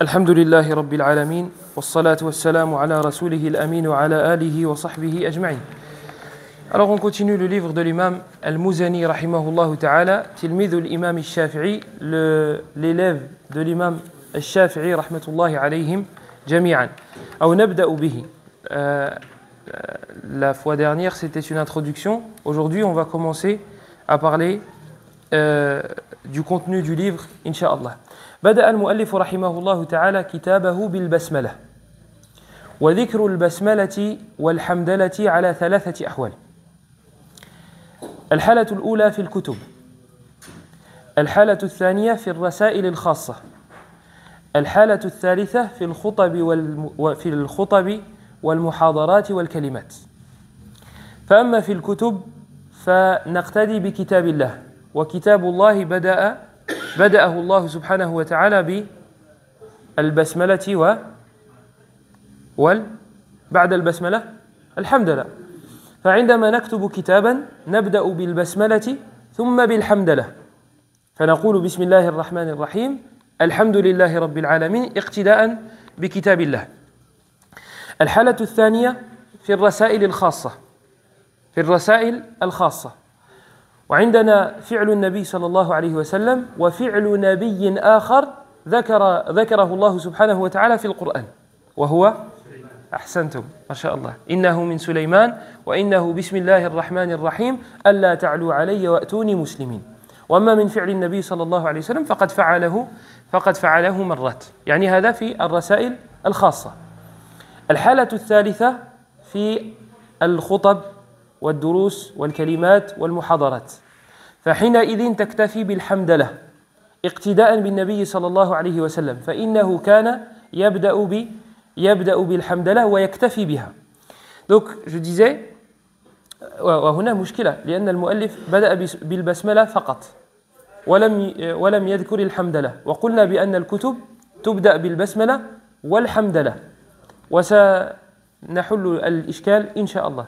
الحمد لله رب العالمين والصلاة والسلام على رسوله الأمين وعلى آله وصحبه أجمعين. Alors on continue le livre de l'imam Al-Muzani rahimahullah ta'ala, tilmidh l'imam al-Shafi'i, l'élève de l'imam al-Shafi'i rahmatullahi alayhim jami'an. Ou nabda'u bihi. La fois dernière c'était une introduction. Aujourd'hui on va commencer à parler du contenu du livre, incha'Allah. بدأ المؤلف رحمه الله تعالى كتابه بالبسملة وذكر البسملة والحمدلة على ثلاثة أحوال. الحالة الأولى في الكتب، الحالة الثانية في الرسائل الخاصة، الحالة الثالثة في الخطب والمحاضرات والكلمات. فأما في الكتب فنقتدي بكتاب الله، وكتاب الله بدأه الله سبحانه وتعالى بالبسملة بعد البسملة الحمد لله. فعندما نكتب كتابا نبدأ بالبسملة ثم بالحمد لله، فنقول بسم الله الرحمن الرحيم الحمد لله رب العالمين اقتداء بكتاب الله. الحالة الثانية في الرسائل الخاصة، وعندنا فعل النبي صلى الله عليه وسلم وفعل نبي آخر ذكره الله سبحانه وتعالى في القرآن، وهو أحسنتم ما شاء الله إنه من سليمان وإنه بسم الله الرحمن الرحيم ألا تعلوا علي وأتوني مسلمين. وأما من فعل النبي صلى الله عليه وسلم فقد فعله مرات، يعني هذا في الرسائل الخاصة. الحالة الثالثة في الخطب والدروس والكلمات والمحاضرات، فحينئذ تكتفي بالحمدلة اقتداء بالنبي صلى الله عليه وسلم، فإنه كان يبدأ بالحمدلة ويكتفي بها. Donc je disais وهنا مشكلة لأن المؤلف بدأ بالبسملة فقط ولم يذكر الحمدلة، وقلنا بأن الكتب تبدأ بالبسملة والحمدلة، وسنحل الإشكال إن شاء الله.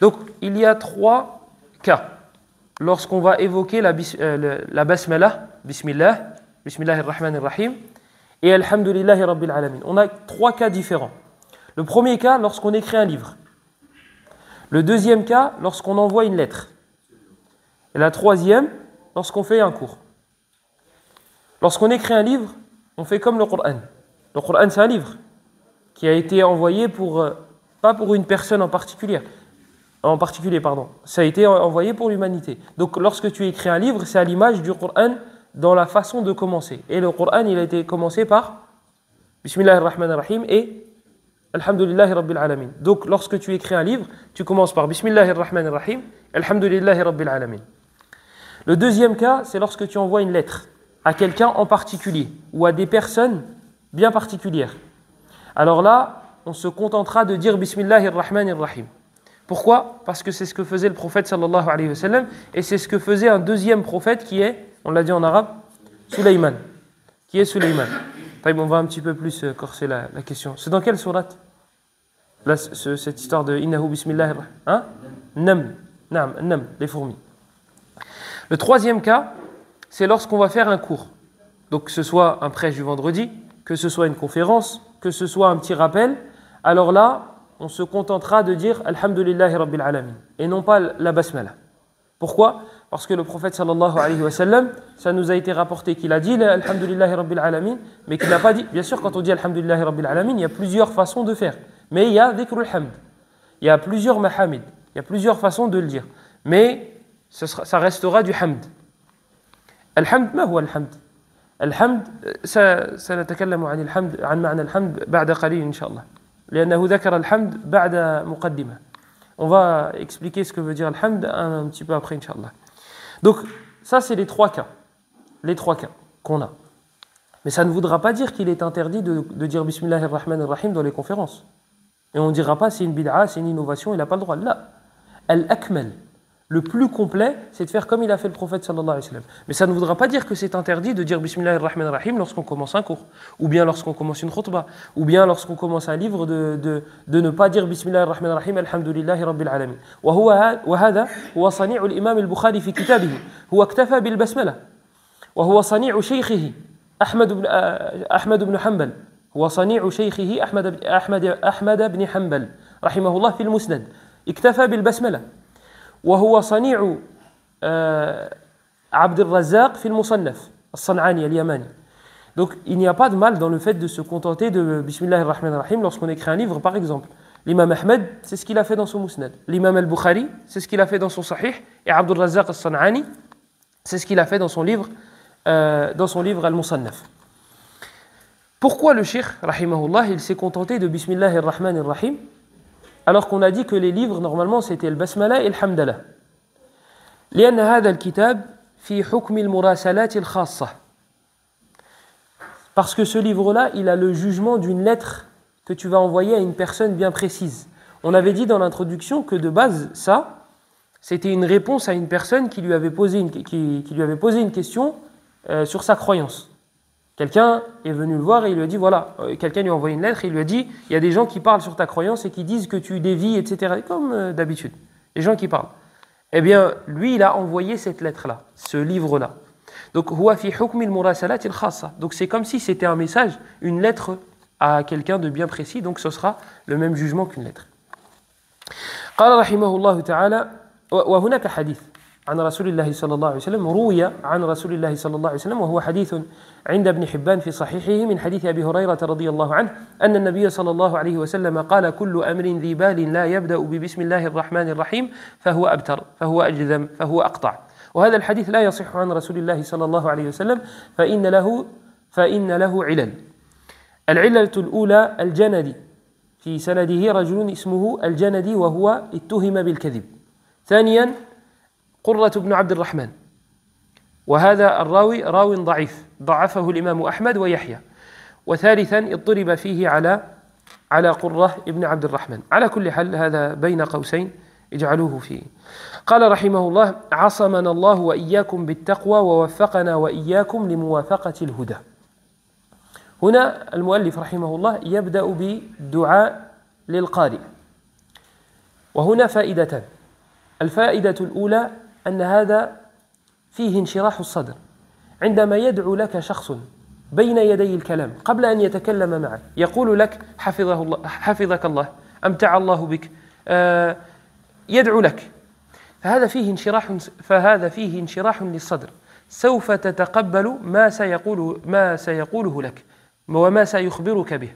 Donc, il y a trois cas lorsqu'on va évoquer la basmala, bismillah, bismillahir-rahmanir rahim, et alhamdulillahi rabbil alamin. On a trois cas différents. Le premier cas, lorsqu'on écrit un livre. Le deuxième cas, lorsqu'on envoie une lettre. Et la troisième, lorsqu'on fait un cours. Lorsqu'on écrit un livre, on fait comme le Coran. Le Coran, c'est un livre qui a été envoyé pas pour une personne en particulier, ça a été envoyé pour l'humanité. Donc lorsque tu écris un livre, c'est à l'image du Coran dans la façon de commencer. Et le Coran, il a été commencé par Bismillahir-Rahmanir-Rahim et Alhamdulillahi Rabbil Alamin. Donc lorsque tu écris un livre, tu commences par Bismillahir-Rahmanir-Rahim, Alhamdulillahi Rabbil Alamin. Le deuxième cas, c'est lorsque tu envoies une lettre à quelqu'un en particulier ou à des personnes bien particulières. Alors là, on se contentera de dire Bismillahir-Rahmanir-Rahim. Pourquoi ? Parce que c'est ce que faisait le prophète sallallahu alayhi wa sallam, et c'est ce que faisait un deuxième prophète qui est, on l'a dit en arabe, Sulayman. Qui est Sulayman. On va un petit peu plus corser la question. C'est dans quelle sourate là, cette histoire de Innahu Bismillahir Rahim, Nam, les fourmis. Le troisième cas, c'est lorsqu'on va faire un cours. Donc que ce soit un prêche du vendredi, que ce soit une conférence, que ce soit un petit rappel, alors là, on se contentera de dire Alhamdulillahi Rabbil Alamin et non pas la basmala. Pourquoi ? Parce que le prophète sallallahu alayhi wa sallam, ça nous a été rapporté qu'il a dit Alhamdulillahi Rabbil Alamin, mais qu'il n'a pas dit. Bien sûr, quand on dit Alhamdulillahi Rabbil Alamin, il y a plusieurs façons de faire. Mais il y a dhikrul hamd, il y a plusieurs mahamid, il y a plusieurs façons de le dire. Mais ça restera du hamd. Alhamd, ma huwa alhamd ? الحمد سنتكلم عن معنى الحمد بعد قليل إن شاء الله. لأنه ذكر الحمد بعد مقدمة. On va expliquer ce que veut dire الحمد un petit peu après Inch'Allah. Donc ça c'est les trois cas qu'on a. Mais ça ne voudra pas dire qu'il est interdit de dire Bismillahir-Rahmanir-Rahim dans les conférences. Et on ne dira pas c'est une bid'a, c'est une innovation, il n'a pas le droit. Là, al-akmal, le plus complet, c'est de faire comme il a fait le prophète sallallahu alayhi wa sallam. Mais ça ne voudra pas dire que c'est interdit de dire Bismillahir-Rahmanir-Rahim lorsqu'on commence un cours, ou bien lorsqu'on commence une khutbah, ou bien lorsqu'on commence un livre de ne pas dire Bismillahir-Rahmanir-Rahim, Alhamdulillahi Rabbil Alamin. وهذا هو صنيع الإمام البخاري في كتابه هو اكتفى بالبسملة وهو صنيع شيخه أحمد بن حنبل هو صنيع شيخه أحمد بن حنبل رحمه الله في المسند اكتفى بالبسملة وهو صنيع عبد الرزاق في المصنف الصنعاني اليماني. Donc il n'y a pas de mal dans le fait de se contenter de Bismillahir Rahmanir Rahim lorsqu'on écrit un livre par exemple. L'imam Ahmed, c'est ce qu'il a fait dans son Musnad. L'imam al-Bukhari, c'est ce qu'il a fait dans son Sahih. Et Abdul Razzaq al-San'ani, c'est ce qu'il a fait dans son livre Al-Musannaf. Pourquoi le Cheikh, rahimahullah, il s'est contenté de Bismillahir Rahmanir Rahim alors qu'on a dit que les livres, normalement, c'était le Basmala et le Hamdallah. لأن هذا الكتاب في حكم المراسلات الخاصة. Parce que ce livre-là, il a le jugement d'une lettre que tu vas envoyer à une personne bien précise. On avait dit dans l'introduction que de base, ça, c'était une réponse à une personne qui lui avait posé une question sur sa croyance. Quelqu'un est venu le voir et il lui a dit, voilà, quelqu'un lui a envoyé une lettre et il lui a dit, il y a des gens qui parlent sur ta croyance et qui disent que tu dévies, etc. Comme d'habitude, les gens qui parlent. Eh bien, lui, il a envoyé cette lettre-là, ce livre-là. Donc, huwa fi hukmi al-murasalat al-khassa. Donc, c'est comme si c'était un message, une lettre à quelqu'un de bien précis. Donc, ce sera le même jugement qu'une lettre. قال رحمه الله تعالى وهناك حديث عن رسول الله صلى الله عليه وسلم روي عن رسول الله صلى الله عليه وسلم وهو حديث عند ابن حبان في صحيحه من حديث أبي هريرة رضي الله عنه أن النبي صلى الله عليه وسلم قال كل أمر ذي بال لا يبدأ ببسم الله الرحمن الرحيم فهو أبتر فهو أجذم فهو أقطع. وهذا الحديث لا يصح عن رسول الله صلى الله عليه وسلم فإن له علل. العلة الأولى الجندي في سنده رجل اسمه الجندي وهو اتهم بالكذب. ثانيا قرة بن عبد الرحمن وهذا الراوي راو ضعيف ضعفه الإمام أحمد ويحيى. وثالثا اضطرب فيه على قرة ابن عبد الرحمن. على كل حال هذا بين قوسين اجعلوه فيه. قال رحمه الله عصمنا الله وإياكم بالتقوى ووفقنا وإياكم لموافقة الهدى. هنا المؤلف رحمه الله يبدأ بالدعاء للقارئ وهنا فائدتان. الفائدة الأولى أن هذا فيه انشراح الصدر عندما يدعو لك شخص بين يدي الكلام قبل أن يتكلم معك يقول لك حفظك الله أمتع الله بك يدعو لك فهذا فيه انشراح للصدر سوف تتقبل ما سيقوله لك وما سيخبرك به.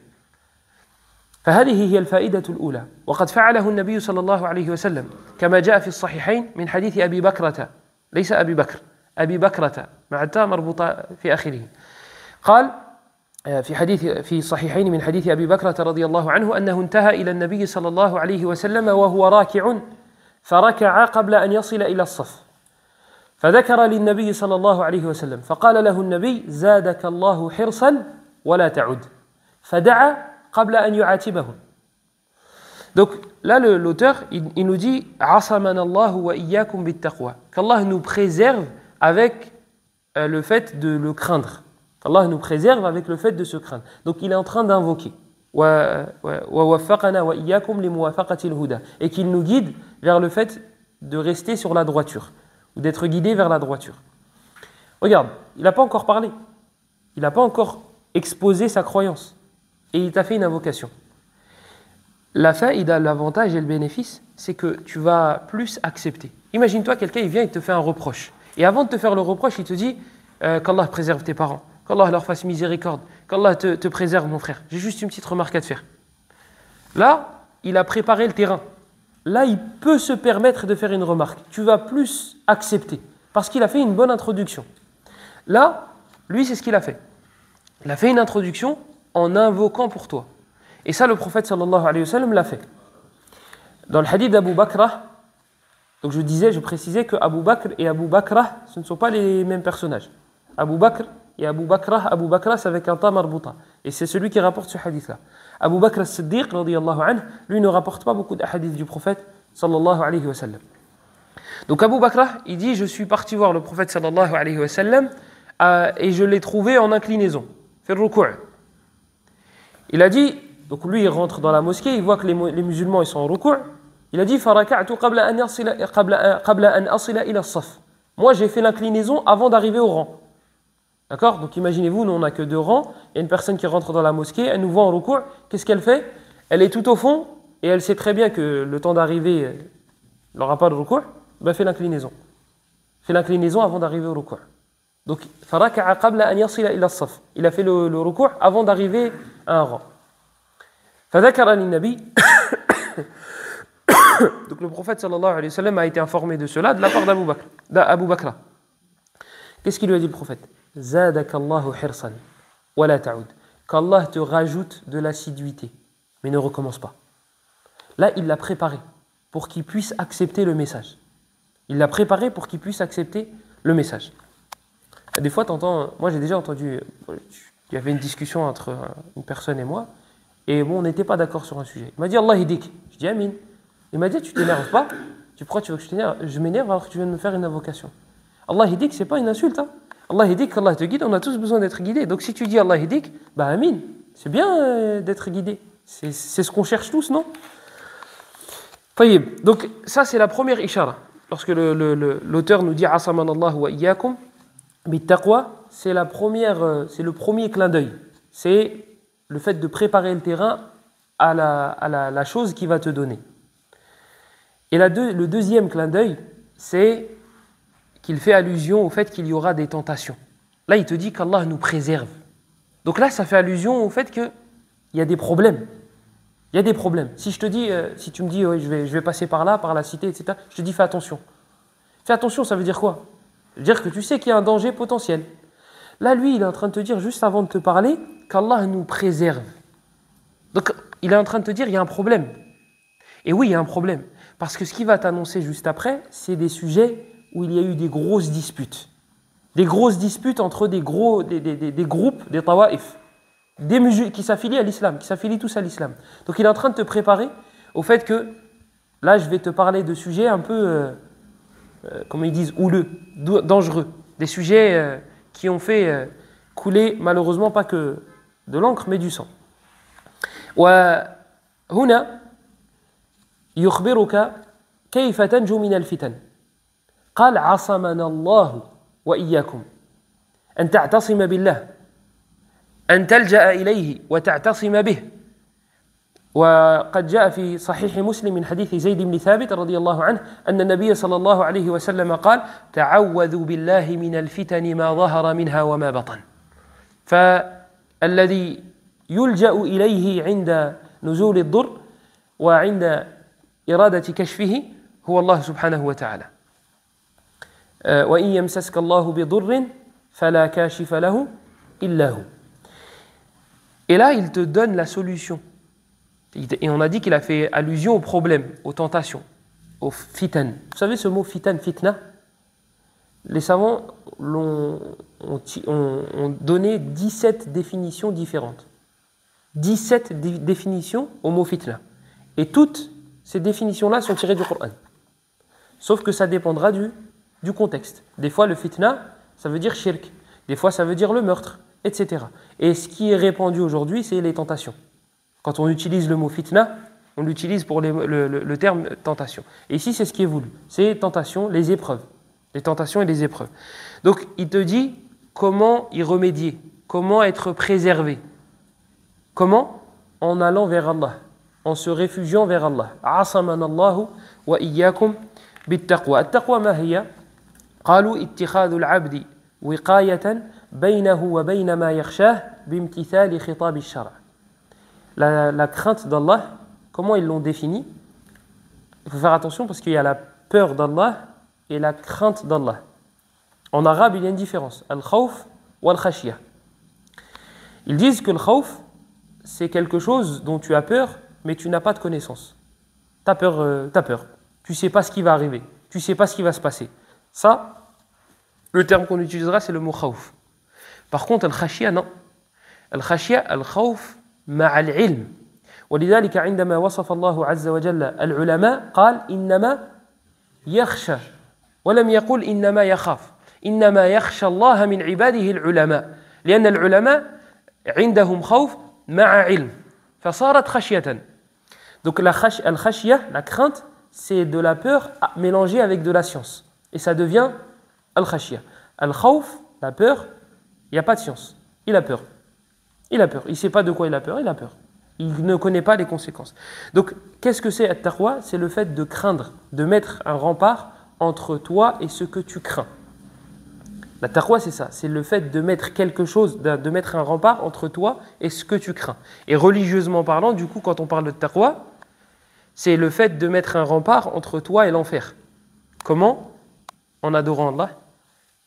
فهذه هي الفائدة الأولى وقد فعله النبي صلى الله عليه وسلم كما جاء في الصحيحين من حديث أبي بكرة ليس أبي بكر أبي بكرة مع التاء مربوطة في آخره. قال في الصحيحين من حديث أبي بكرة رضي الله عنه أنه انتهى إلى النبي صلى الله عليه وسلم وهو راكع فركع قبل أن يصل إلى الصف فذكر للنبي صلى الله عليه وسلم فقال له النبي زادك الله حرصا ولا تعد فدعا قبل أن يعاتبه. Donc là l'auteur il nous dit عصمنا الله وإياكم بالتقوى qu'Allah nous préserve avec le fait de le craindre. Allah nous préserve avec le fait de se craindre. Donc il est en train d'invoquer ووفقنا وإياكم لموافقة الهدى et qu'il nous guide vers le fait de rester sur la droiture ou d'être guidé vers la droiture. Regarde, il n'a pas encore parlé. Il n'a pas encore exposé sa croyance. Et il t'a fait une invocation. La faïda, l'avantage et le bénéfice, c'est que tu vas plus accepter. Imagine-toi, quelqu'un il vient et te fait un reproche. Et avant de te faire le reproche, il te dit qu'Allah préserve tes parents, qu'Allah leur fasse miséricorde, qu'Allah te préserve mon frère. J'ai juste une petite remarque à te faire. Là, il a préparé le terrain. Là, il peut se permettre de faire une remarque. Tu vas plus accepter parce qu'il a fait une bonne introduction. Là, lui, c'est ce qu'il a fait. Il a fait une introduction en invoquant pour toi. Et ça, le prophète sallallahu alayhi wa sallam l'a fait. Dans le hadith d'Abu Bakrah, donc je précisais que Abu Bakr et Abu Bakrah, ce ne sont pas les mêmes personnages. Abu Bakr et Abu Bakrah, c'est avec un ta marbuta. Et c'est celui qui rapporte ce hadith-là. Abu Bakr as-Siddiq, radiyallahu anhu, lui ne rapporte pas beaucoup de hadiths du prophète sallallahu alayhi wa sallam. Donc Abu Bakrah, il dit, je suis parti voir le prophète sallallahu alayhi wa sallam et je l'ai trouvé en inclinaison. Fait le ruku'. Il a dit, donc lui il rentre dans la mosquée, il voit que les musulmans ils sont en ruku'. Il a dit faraka'tu qabla an asila ila as-saf. Moi j'ai fait l'inclinaison avant d'arriver au rang. D'accord? Donc imaginez-vous, nous on n'a que 2 rangs, il y a une personne qui rentre dans la mosquée, elle nous voit en ruku', qu'est-ce qu'elle fait? Elle est tout au fond et elle sait très bien que le temps d'arriver, elle n'aura pas de ruku', ben fait l'inclinaison. Fait l'inclinaison avant d'arriver au ruku'. Donc, فركع قبل أن يصل إلى الصف. Il a fait le ruku' avant d'arriver à un rang. فذكر للنبي. Donc le prophète sallallahu alayhi wa sallam a été informé de cela de la part d'Abu Bakr. Qu'est-ce qu'il lui a dit le prophète? Zadakallahu hirsan wa la ta'ud. Qu'Allah te rajoute de l'assiduité, mais ne recommence pas. Là, il l'a préparé pour qu'il puisse accepter le message. Il l'a préparé pour qu'il puisse accepter le message. Des fois, t'entends, moi j'ai déjà entendu, il y avait une discussion entre une personne et moi, et bon, on n'était pas d'accord sur un sujet. Il m'a dit Allah hidik. Je dis Amin. Il m'a dit tu t'énerves pas. Pourquoi tu veux que je t'énerve? Je m'énerve alors que tu viens de me faire une invocation. Allah hidik, c'est pas une insulte. Hein. Allah hidik, Allah te guide, on a tous besoin d'être guidés. Donc si tu dis Allah hidik, bah Amin. C'est bien d'être guidé. C'est ce qu'on cherche tous, non? Donc ça c'est la première ishara. Lorsque l'auteur nous dit Asamanallahu wa iyyakum bittaqwa, c'est le premier clin d'œil. C'est le fait de préparer le terrain à la chose qu'il va te donner. Et le deuxième clin d'œil, c'est qu'il fait allusion au fait qu'il y aura des tentations. Là, il te dit qu'Allah nous préserve. Donc là, ça fait allusion au fait qu'il y a des problèmes. Il y a des problèmes. Si tu me dis, ouais, je vais passer par là, par la cité, etc., je te dis, fais attention. Fais attention, ça veut dire quoi? Ça veut dire que tu sais qu'il y a un danger potentiel. Là, lui, il est en train de te dire, juste avant de te parler, qu'Allah nous préserve. Donc, il est en train de te dire, il y a un problème. Et oui, il y a un problème. Parce que ce qu'il va t'annoncer juste après, c'est des sujets où il y a eu des grosses disputes. Des grosses disputes entre des groupes, des tawa'if, des musulmans qui s'affilient à l'islam, qui s'affilient tous à l'islam. Donc, il est en train de te préparer au fait que, là, je vais te parler de sujets un peu, comment ils disent, houleux, dangereux. Des sujets qui ont fait couler, malheureusement, pas que de l'encre, mais du sang. وهنا يخبرك كيف تنجو من الفتن قال عصمنا الله وإياكم أن تعتصم بالله أن تلجأ إليه وتعتصم به وقد جاء في صحيح مسلم من حديث زيد بن ثابت رضي الله عنه أن النبي صلى الله عليه وسلم قال تعوذوا بالله من الفتن ما ظهر منها وما بطن فالذي يلجأ إليه عند نزول الضر وعند إرادة كشفه هو الله سبحانه وتعالى وإن يمسسك الله بضر فلا كاشف له إلا هو. Et là, il te donne la solution. Et on a dit qu'il a fait allusion aux problèmes, aux tentations, aux fitan. Vous savez ce mot fitan, fitna? Les savants ont donné 17 définitions différentes. 17 définitions au mot fitna. Et toutes ces définitions-là sont tirées du Coran. Sauf que ça dépendra du contexte. Des fois, le fitna, ça veut dire shirk. Des fois, ça veut dire le meurtre, etc. Et ce qui est répandu aujourd'hui, c'est les tentations. Quand on utilise le mot fitna, on l'utilise pour le terme tentation. Et ici, c'est ce qui est voulu. C'est tentation, les épreuves. Les tentations et les épreuves. Donc, il te dit comment y remédier, comment être préservé. Comment? En allant vers Allah, en se réfugiant vers Allah. Asamanallahu wa iyyakum bittaqwa. At-taqwa ma hiya? قالوا اتخاذ العبد وقاية بينه وبين ما يخشاه بامتثال خطاب الشرع. La crainte d'Allah, comment ils l'ont définie? Il faut faire attention parce qu'il y a la peur d'Allah et la crainte d'Allah. En arabe, il y a une différence. Al-khawf ou al-khashiyah. Ils disent que le khawf, c'est quelque chose dont tu as peur, mais tu n'as pas de connaissance. Tu as peur. Tu ne sais pas ce qui va arriver. Tu ne sais pas ce qui va se passer. Ça, le terme qu'on utilisera, c'est le mot khawf. Par contre, al-khashiyah, non. Al-khashiyah, al-khawf مع العلم. ولذلك عندما وصف الله عز وجل العلماء قال إنما يخشى ولم يقل إنما يخاف. إنما يخشى الله من عباده العلماء لأن العلماء عندهم خوف مع علم فصارت خشية. Donc al-khashiyah, la crainte, c'est de la peur mélangée avec de la science. Et ça devient al-khashiyah. Al-khawf, la peur, Il n'y a pas de science. Il a peur. Il a peur. Il ne sait pas de quoi il a peur. Il a peur. Il ne connaît pas les conséquences. Donc, qu'est-ce que c'est at-taqwa? C'est le fait de craindre, de mettre un rempart entre toi et ce que tu crains. La taqwa, c'est ça. C'est le fait de mettre quelque chose, de mettre un rempart entre toi et ce que tu crains. Et religieusement parlant, du coup, quand on parle de taqwa, c'est le fait de mettre un rempart entre toi et l'enfer. Comment? En adorant Allah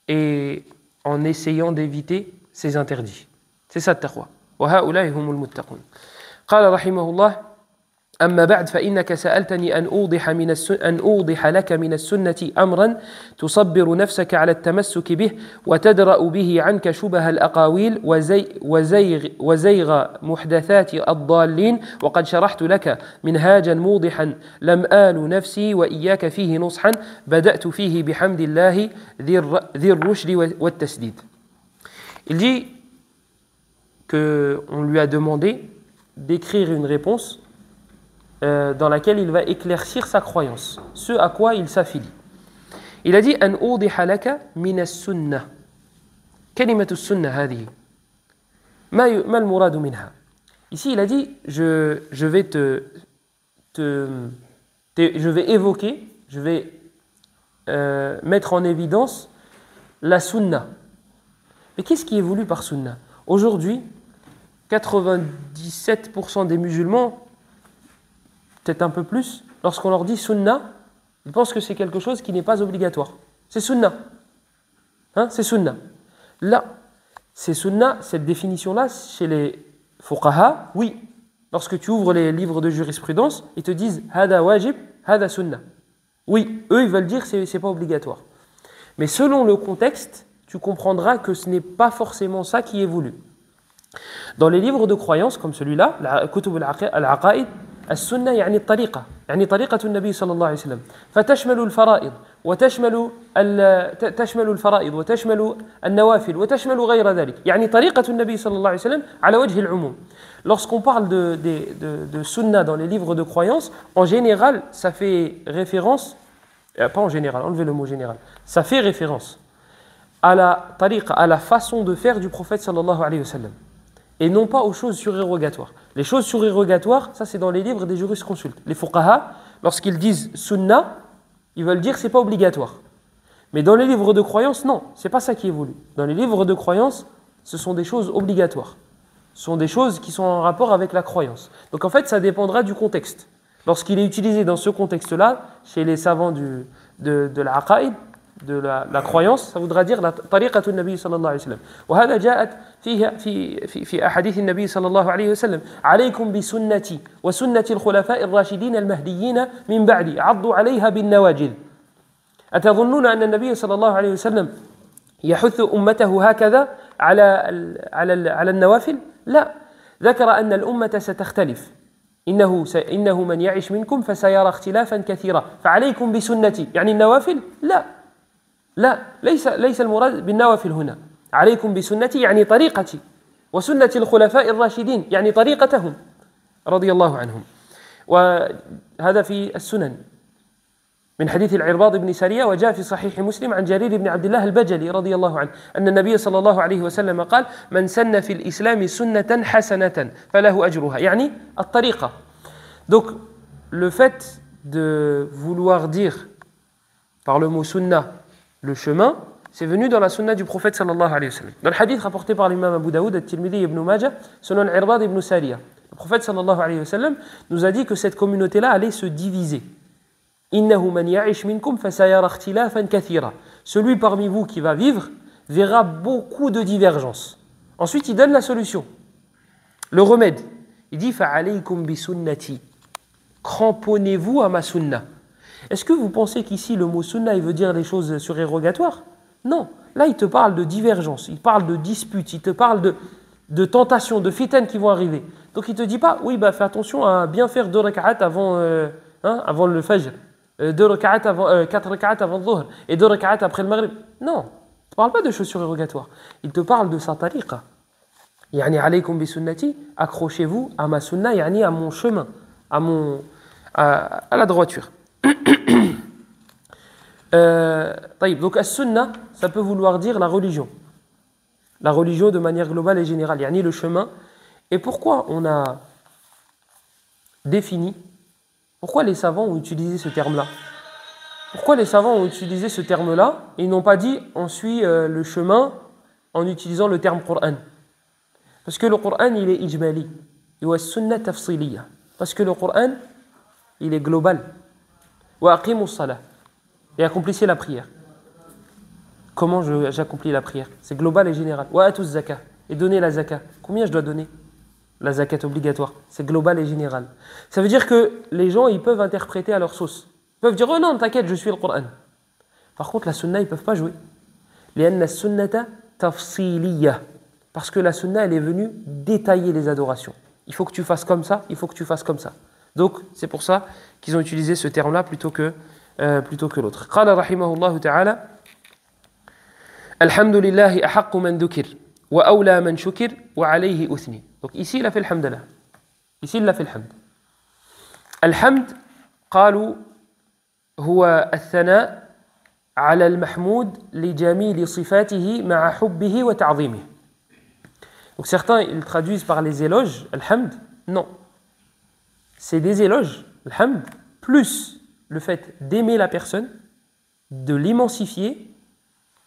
et en essayant d'éviter ses interdits. C'est ça le taqwa. وَهَؤُلَاءِ هُمُ الْمُتَّقُونَ. قال رحمه الله: أما بعد فإنك سألتني أن أوضح لك من السنة أمرا تصبر نفسك على التمسك به وتدرأ به عنك شبه الأقاويل وزيغ محدثات الضالين وقد شرحت لك منهاجا موضحا لم آل نفسي وإياك فيه نصحا بدأت فيه بحمد الله ذي الرشد والتسديد. Il dit qu'on lui a demandé d'écrire une réponse dans laquelle il va éclaircir sa croyance, ce à quoi il s'affilie. Il a dit an udiha laka min as-sunnah. Kalimatu as-sunnah hadihi. Ma al-murad minha. Ici, il a dit je vais évoquer, je vais mettre en évidence la sunna. Mais qu'est-ce qui est voulu par sunna? Aujourd'hui, 97% des musulmans, peut-être un peu plus, lorsqu'on leur dit sunna, ils pensent que c'est quelque chose qui n'est pas obligatoire. C'est sunna. C'est sunna. Là, c'est sunna, cette définition-là, chez les fuqaha, oui. Lorsque tu ouvres les livres de jurisprudence, ils te disent hada wajib, hada sunna. Oui, eux, ils veulent dire que c'est pas obligatoire. Mais selon le contexte, tu comprendras que ce n'est pas forcément ça qui est voulu. Dans les livres de croyance comme celui-là, la Kutub al-Aqaid, السنة يعني الطريقة، يعني طريقة النبي صلى الله عليه وسلم، فتشمل الفرائض وتشمل الفرائض وتشمل النوافل وتشمل غير ذلك، يعني طريقة النبي صلى الله عليه وسلم على وجه العموم. Lorsqu'on parle de sunna dans les livres de croyance, en général, ça fait référence, pas en général, enlevez le mot général, ça fait référence à la tariqa, à la façon de faire du prophète sallallahu alayhi wa sallam, et non pas aux choses surérogatoires. Les choses surérogatoires, ça c'est dans les livres des jurisconsultes. Les fuqaha, lorsqu'ils disent sunna, ils veulent dire que c'est pas obligatoire. Mais dans les livres de croyance, non, c'est pas ça qui est voulu. Dans les livres de croyance, ce sont des choses obligatoires. Ce sont des choses qui sont en rapport avec la croyance. Donc en fait, ça dépendra du contexte. Lorsqu'il est utilisé dans ce contexte-là, chez les savants de l'aqaïd, de la croyance, ça voudra dire la tariqatu nabi sallallahu alayhi wa sallam. وهذا جاءت في أحاديث النبي صلى الله عليه وسلم عليكم بسنتي وسنة الخلفاء الراشدين المهديين من بعدي عضوا عليها بالنواجذ. أتظنون أن النبي صلى الله عليه وسلم يحث أمته هكذا على النوافل؟ لا. ذكر أن الأمة ستختلف. إنه من يعش منكم فسيرى اختلافا كثيرا فعليكم بسنتي. يعني النوافل؟ لا ليس المراد بالنوافل هنا. عليكم بسنتي يعني طريقتي وسنة الخلفاء الراشدين يعني طريقتهم رضي الله عنهم. وهذا في السنن من حديث العرباض بن سارية، وجاء في صحيح مسلم عن جرير بن عبد الله البجلي رضي الله عنه أن النبي صلى الله عليه وسلم قال من سن في الإسلام سنة حسنة فله أجرها، يعني الطريقة. Donc le fait de vouloir dire par le mot sunna le chemin, c'est venu dans la sunna du prophète sallallahu alayhi wa sallam. Dans le hadith rapporté par l'imam Abu Daoud, At-Tirmidhi et Ibn Majah, selon l'Irbad ibn Sariya, le prophète sallallahu alayhi wa sallam nous a dit que cette communauté-là allait se diviser. Innahu man ya'ish minkum fasayara ikhtilafan kathira. Celui parmi vous qui va vivre verra beaucoup de divergences. Ensuite, il donne la solution, le remède. Il dit fa'alaykum bi sunnati. Cramponnez-vous à ma sunna. Est-ce que vous pensez qu'ici le mot sunna il veut dire les choses surérogatoires? Non. Là, il te parle de divergence, il parle de dispute, il te parle de tentation, de fitanes qui vont arriver. Donc il ne te dit pas, oui, fais attention à bien faire 2 rak'at avant le fajr, 4 rak'at avant le dhuhr et 2 rak'at après le maghrib. Non, il ne te parle pas de choses surérogatoires. Il te parle de sa tariqa. Yani alaykum bi sunnati, accrochez-vous à ma sunna, yani à mon chemin, à la droiture. Donc as-sunna, ça peut vouloir dire la religion. La religion de manière globale et générale, yani le chemin. Et pourquoi on a défini, pourquoi les savants ont utilisé ce terme-là? Pourquoi les savants ont utilisé ce terme-là et ils n'ont pas dit on suit le chemin en utilisant le terme Coran? Parce que le Coran, il est ijmali. Il est sunnah tafsiliya. Parce que le Coran, il est global. Wa aqimus salah. Et accomplissez la prière. Comment j'accomplis la prière? C'est global et général. Wa atuz zakah. Et donner la zakah. Combien je dois donner? La zakat obligatoire. C'est global et général. Ça veut dire que les gens, ils peuvent interpréter à leur sauce. Ils peuvent dire, oh non, t'inquiète, je suis le Coran. Par contre, la sunna, ils ne peuvent pas jouer. لأن السنة تفصيلية. Parce que la sunna, elle est venue détailler les adorations. Il faut que tu fasses comme ça, il faut que tu fasses comme ça. Donc, c'est pour ça qu'ils ont utilisé ce terme-là plutôt que l'autre. قال رحمه الله تعالى الحمد لله أحق من ذكر وأولى من شكر وعليه أثني. Donc ici, il a fait le hamdallah. Ici, il a fait le hamd. الحمد قالوا هو الثناء على المحمود لجميل صفاته مع حبه وتعظيمه. Donc certains ils traduisent par les éloges, alhamd. Non. C'est des éloges, alhamd, plus le fait d'aimer la personne, de l'immensifier,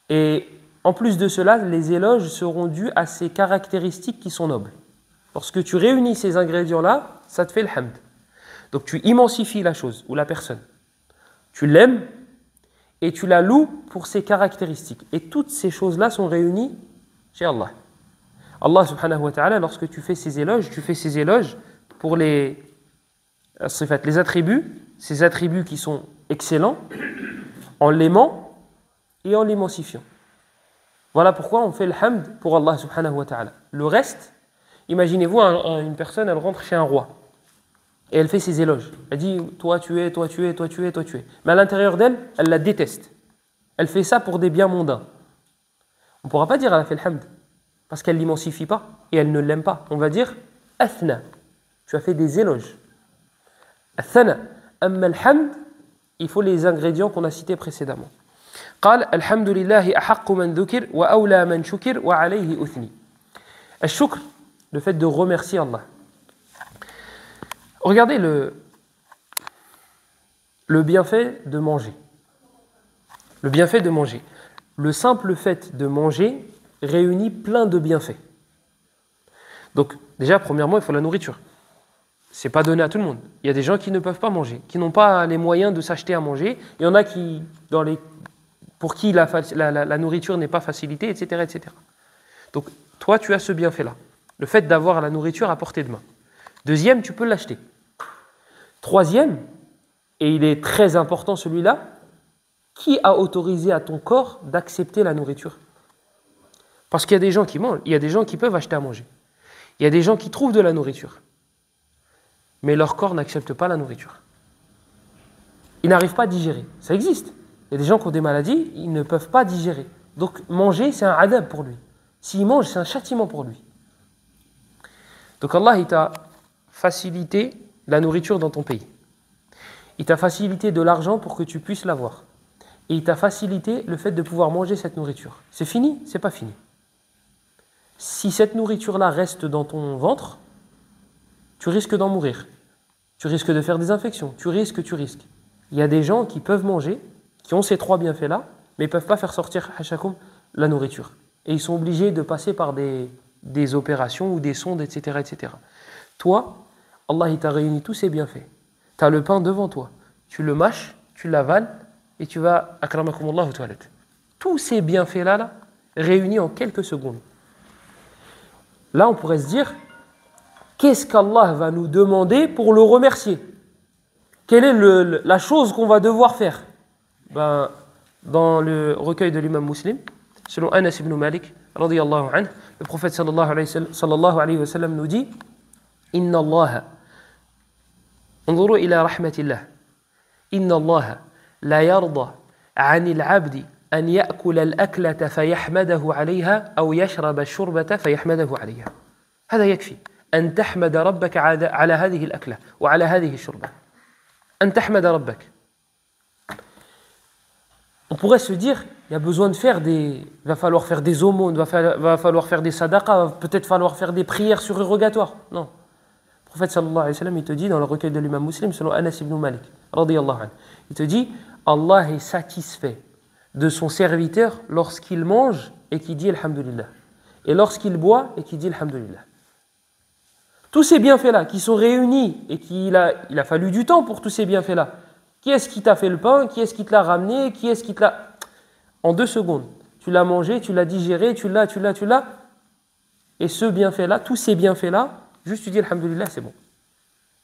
et en plus de cela, les éloges seront dus à ses caractéristiques qui sont nobles. Lorsque tu réunis ces ingrédients-là, ça te fait le hamd. Donc tu immensifies la chose ou la personne. Tu l'aimes et tu la loues pour ses caractéristiques. Et toutes ces choses-là sont réunies chez Allah. Allah subhanahu wa ta'ala, lorsque tu fais ces éloges pour les attributs, ces attributs qui sont excellents, en l'aimant et en l'immensifiant. Voilà pourquoi on fait le hamd pour Allah subhanahu wa ta'ala. Le reste, imaginez-vous une personne, elle rentre chez un roi et elle fait ses éloges. Elle dit toi tu es, toi tu es, toi tu es, toi tu es. Mais à l'intérieur d'elle, elle la déteste. Elle fait ça pour des biens mondains. On ne pourra pas dire elle a fait le hamd parce qu'elle ne l'immensifie pas et elle ne l'aime pas. On va dire athna. Tu as fait des éloges. Athna. Amma al-hamd, il faut les ingrédients qu'on a cités précédemment. قال الحمد لله أحق من ذكر وأولى من شكر وعليه أثني. الشكر, le fait de remercier Allah. Regardez le bienfait de manger. Le bienfait de manger. Le simple fait de manger réunit plein de bienfaits. Donc, déjà, premièrement, il faut la nourriture. Ce n'est pas donné à tout le monde. Il y a des gens qui ne peuvent pas manger, qui n'ont pas les moyens de s'acheter à manger. Il y en a qui, pour qui la nourriture n'est pas facilitée, etc., etc. Donc, toi, tu as ce bienfait-là. Le fait d'avoir la nourriture à portée de main. Deuxième, tu peux l'acheter. Troisième, et il est très important celui-là, qui a autorisé à ton corps d'accepter la nourriture? Parce qu'il y a des gens qui mangent, il y a des gens qui peuvent acheter à manger. Il y a des gens qui trouvent de la nourriture. Mais leur corps n'accepte pas la nourriture. Ils n'arrivent pas à digérer. Ça existe. Il y a des gens qui ont des maladies, ils ne peuvent pas digérer. Donc manger, c'est un adab pour lui. S'il mange, c'est un châtiment pour lui. Donc Allah, il t'a facilité la nourriture dans ton pays. Il t'a facilité de l'argent pour que tu puisses l'avoir. Et il t'a facilité le fait de pouvoir manger cette nourriture. C'est fini? C'est pas fini. Si cette nourriture-là reste dans ton ventre, tu risques d'en mourir. Tu risques de faire des infections. Tu risques. Il y a des gens qui peuvent manger, qui ont ces trois bienfaits-là, mais ils ne peuvent pas faire sortir hashakum la nourriture. Et ils sont obligés de passer par des opérations ou des sondes, etc., etc. Toi, Allah il t'a réuni tous ces bienfaits. Tu as le pain devant toi. Tu le mâches, tu l'avales et tu vas, akramakumullah, aux toilettes. Tous ces bienfaits-là, réunis en quelques secondes. Là, on pourrait se dire, qu'est-ce qu'Allah va nous demander pour le remercier? Quelle est la chose qu'on va devoir faire? Dans le recueil de l'imam Muslim, selon Anas ibn Malik, radiyallahu anhu, le prophète sallallahu alayhi wa sallam nous dit Inna Allah, انظروا إلى رحمة الله إن الله لا يرضى عن العبد أن يأكل الأكلة فيحمده عليها أو يشرب الشربة فيحمده عليها. هذا يكفي أن تحمد ربك على هذه الأكلة وعلى هذه الشربة. أن تحمد ربك. On pourrait se dire, il y a besoin de faire il va falloir faire des aumônes, va falloir faire des sadaqas, va peut-être falloir faire des prières surérogatoires. Non. Le prophète sallallahu alayhi wa sallam, il te dit dans le recueil de l'imam Muslim, selon Anas ibn Malik, radiyallahu anhu, il te dit, Allah est satisfait de son serviteur lorsqu'il mange et qu'il dit alhamdulillah, et lorsqu'il boit et qu'il dit alhamdulillah. Tous ces bienfaits-là qui sont réunis et il a fallu du temps pour tous ces bienfaits-là. Qui est-ce qui t'a fait le pain? Qui est-ce qui te l'a ramené? Qui est-ce qui te l'a... En 2 secondes, tu l'as mangé, tu l'as digéré, tu l'as. Et ce bienfait-là, tous ces bienfaits-là, juste tu dis alhamdulillah, c'est bon.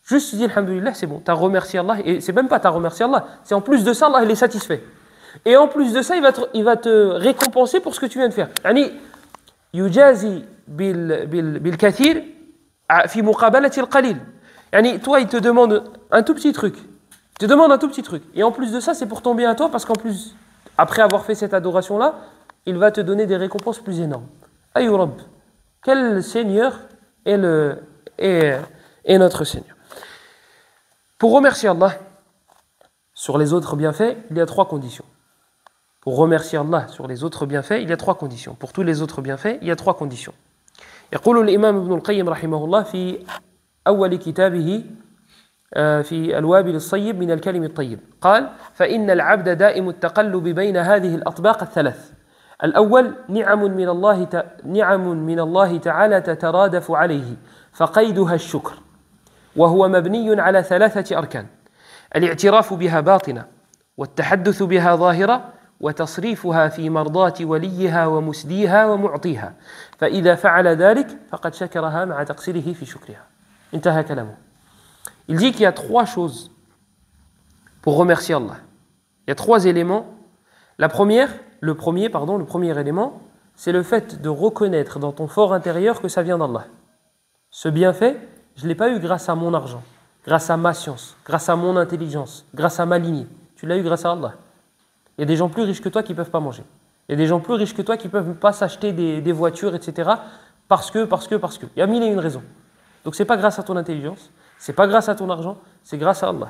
Juste tu dis alhamdulillah, c'est bon. Tu as remercié Allah, et c'est même pas tu as remercié Allah, c'est en plus de ça, Allah il est satisfait. Et en plus de ça, il va te récompenser pour ce que tu viens de faire. Yani, yujazi bil kathir fi muqabalati al-qalil. Yani, toi, il te demande un tout petit truc. Il te demande un tout petit truc. Et en plus de ça, c'est pour ton bien à toi, parce qu'en plus, après avoir fait cette adoration-là, il va te donner des récompenses plus énormes. Aïe Rabb, quel Seigneur est notre Seigneur. Pour remercier Allah sur les autres bienfaits, il y a 3 conditions. Pour remercier Allah sur les autres bienfaits, il y a 3 conditions. Pour tous les autres bienfaits, il y a 3 conditions. يقول الإمام ابن القيم رحمه الله في أول كتابه في الوابل الصيب من الكلم الطيب قال فإن العبد دائم التقلب بين هذه الأطباق الثلاث الأول نعم من الله تعالى تترادف عليه فقيدها الشكر وهو مبني على 3 أركان الاعتراف بها باطنة والتحدث بها ظاهرة وتصريفها في مرضاة وليها ومسديها ومعطيها فإذا فعل ذلك فقد شكرها مع تقصيره في شكرها انتهى كلامه. Il dit qu'il y a 3 choses pour remercier Allah. Il y a 3 éléments. Le premier élément, c'est le fait de reconnaître dans ton fort intérieur que ça vient d'Allah. Ce bienfait, je ne l'ai pas eu grâce à mon argent, grâce à ma science, grâce à mon intelligence, grâce à ma lignée. Tu l'as eu grâce à Allah. Il y a des gens plus riches que toi qui ne peuvent pas manger. Il y a des gens plus riches que toi qui ne peuvent pas s'acheter des voitures, etc. Parce que. Il y a 1001 raisons. Donc ce n'est pas grâce à ton intelligence, ce n'est pas grâce à ton argent, c'est grâce à Allah.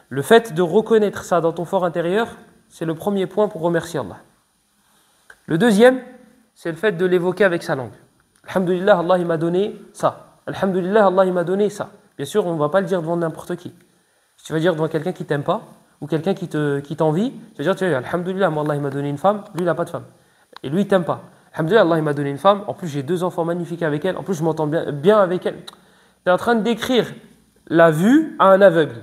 Le fait de reconnaître ça dans ton fort intérieur, c'est le premier point pour remercier Allah. Le deuxième, c'est le fait de l'évoquer avec sa langue. Alhamdulillah, Allah il m'a donné ça. Alhamdulillah, Allah il m'a donné ça. Bien sûr, on ne va pas le dire devant n'importe qui. Si tu vas dire devant quelqu'un qui ne t'aime pas, ou quelqu'un qui t'envie, tu vas dire, Alhamdulillah, moi Allah il m'a donné une femme, lui il n'a pas de femme. Et lui il t'aime pas. Alhamdulillah, Allah il m'a donné une femme, en plus j'ai 2 enfants magnifiques avec elle, en plus je m'entends bien avec elle. Tu es en train de décrire la vue à un aveugle.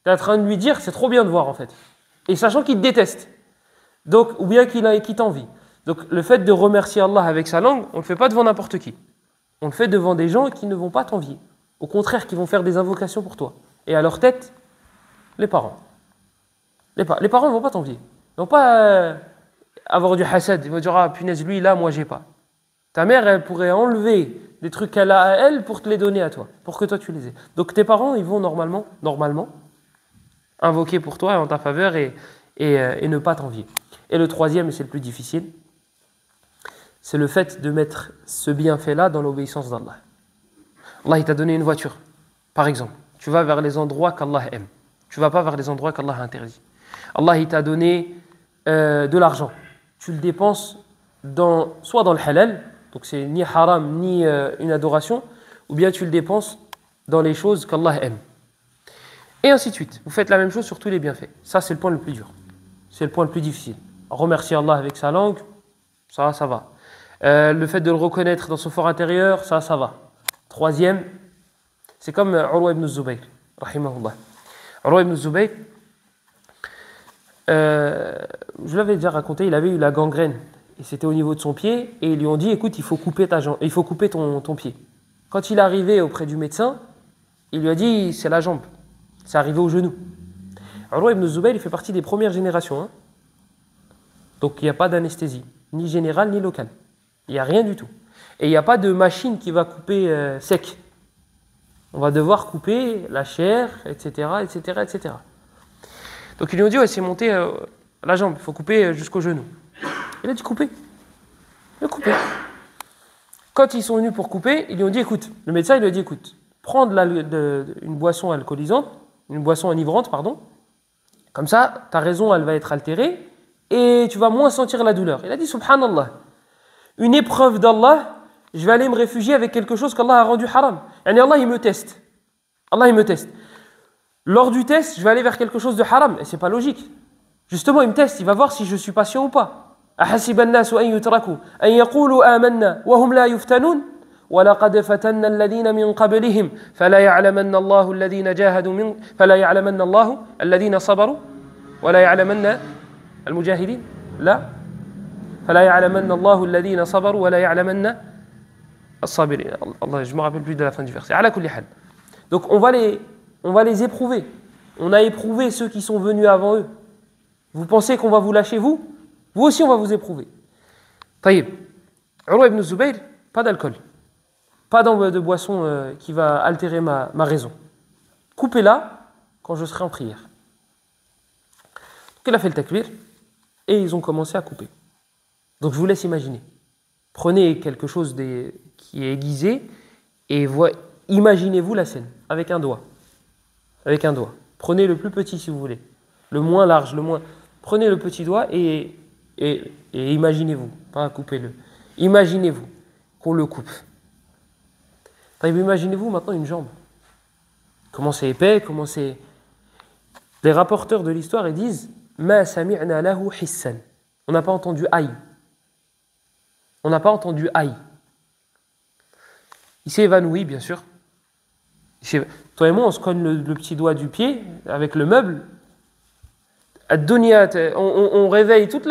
Tu es en train de lui dire, c'est trop bien de voir en fait. Et sachant qu'il te déteste. Donc, ou bien qu'il t'envie. Donc le fait de remercier Allah avec sa langue, on ne le fait pas devant n'importe qui. On le fait devant des gens qui ne vont pas t'envier. Au contraire, qui vont faire des invocations pour toi. Et à leur tête, les parents. Les parents ne vont pas t'envier. Ils ne vont pas avoir du hasad. Ils vont dire, ah punaise, lui là, moi j'ai pas. Ta mère, elle pourrait enlever des trucs qu'elle a à elle pour te les donner à toi, pour que toi tu les aies. Donc tes parents, ils vont normalement invoquer pour toi en ta faveur et ne pas t'envier. Et le troisième, et c'est le plus difficile, c'est le fait de mettre ce bienfait-là dans l'obéissance d'Allah. Allah, il t'a donné une voiture, par exemple. Tu vas vers les endroits qu'Allah aime. Tu ne vas pas vers les endroits qu'Allah interdit. Allah, il t'a donné de l'argent. Tu le dépenses soit dans le halal, donc c'est ni haram ni une adoration, ou bien tu le dépenses dans les choses qu'Allah aime. Et ainsi de suite. Vous faites la même chose sur tous les bienfaits. Ça, c'est le point le plus dur. C'est le point le plus difficile. Remercier Allah avec sa langue, ça va. Le fait de le reconnaître dans son fort intérieur, ça va. Troisième, c'est comme Urwa ibn Zubayr, rahimahullah. Urwa ibn Zubayr, je l'avais déjà raconté, il avait eu la gangrène. Et c'était au niveau de son pied, et ils lui ont dit, écoute, il faut couper ton pied. Quand il est arrivé auprès du médecin, il lui a dit, c'est la jambe, c'est arrivé au genou. Urwa ibn Zubayr, il fait partie des premières générations. Hein. Donc il n'y a pas d'anesthésie, ni générale, ni locale. Il n'y a rien du tout. Et il n'y a pas de machine qui va couper sec. On va devoir couper la chair, etc., etc., etc. Donc ils lui ont dit, ouais, c'est monté la jambe, il faut couper jusqu'au genou. Il a dit couper. Il a coupé. Quand ils sont venus pour couper, ils lui ont dit, écoute, le médecin il lui a dit, écoute, prends une boisson alcoolisante, une boisson enivrante, pardon. Comme ça, ta raison, elle va être altérée, et tu vas moins sentir la douleur. Il a dit subhanallah, une épreuve d'Allah, je vais aller me réfugier avec quelque chose qu'Allah a rendu haram. Yani Allah il me teste. Allah il me teste. Lors du test, je vais aller vers quelque chose de haram et c'est pas logique. Justement, il me teste, il va voir si je suis patient ou pas. أحسب الناس أن يتركوا أن يقولوا آمنا وهم لا يفتنون ولقد فتنا الذين من قبلهم فلا يعلمن الله الذين جاهدوا من فلا يعلمن الله الذين صبروا ولا يعلمن المجاهدين لا فلا يعلمن الله الذين صبروا ولا يعلمن الصابرين. Allah, je me rappelle plus de la fin du verset. على كل حال. Donc on va les éprouver. On a éprouvé ceux qui sont venus avant eux. Vous pensez qu'on va vous lâcher vous? Vous aussi on va vous éprouver. Taïb. Urwa ibn Zubayr, pas d'alcool. Pas de boisson qui va altérer ma raison. Coupez-la quand je serai en prière. Donc il a fait le takbir et ils ont commencé à couper. Donc je vous laisse imaginer. Prenez quelque chose qui est aiguisé et imaginez-vous la scène avec un doigt. Avec un doigt. Prenez le plus petit si vous voulez. Le moins large, le moins. Prenez le petit doigt et imaginez-vous. Pas coupez-le. Imaginez-vous qu'on le coupe. Imaginez-vous maintenant une jambe. Comment c'est épais, comment c'est. Les rapporteurs de l'histoire ils disent Ma sami'na lahu hissan. On n'a pas entendu aïe. On n'a pas entendu aïe. Il s'est évanoui, bien sûr. Toi et moi, on se cogne le petit doigt du pied avec le meuble. On réveille toutes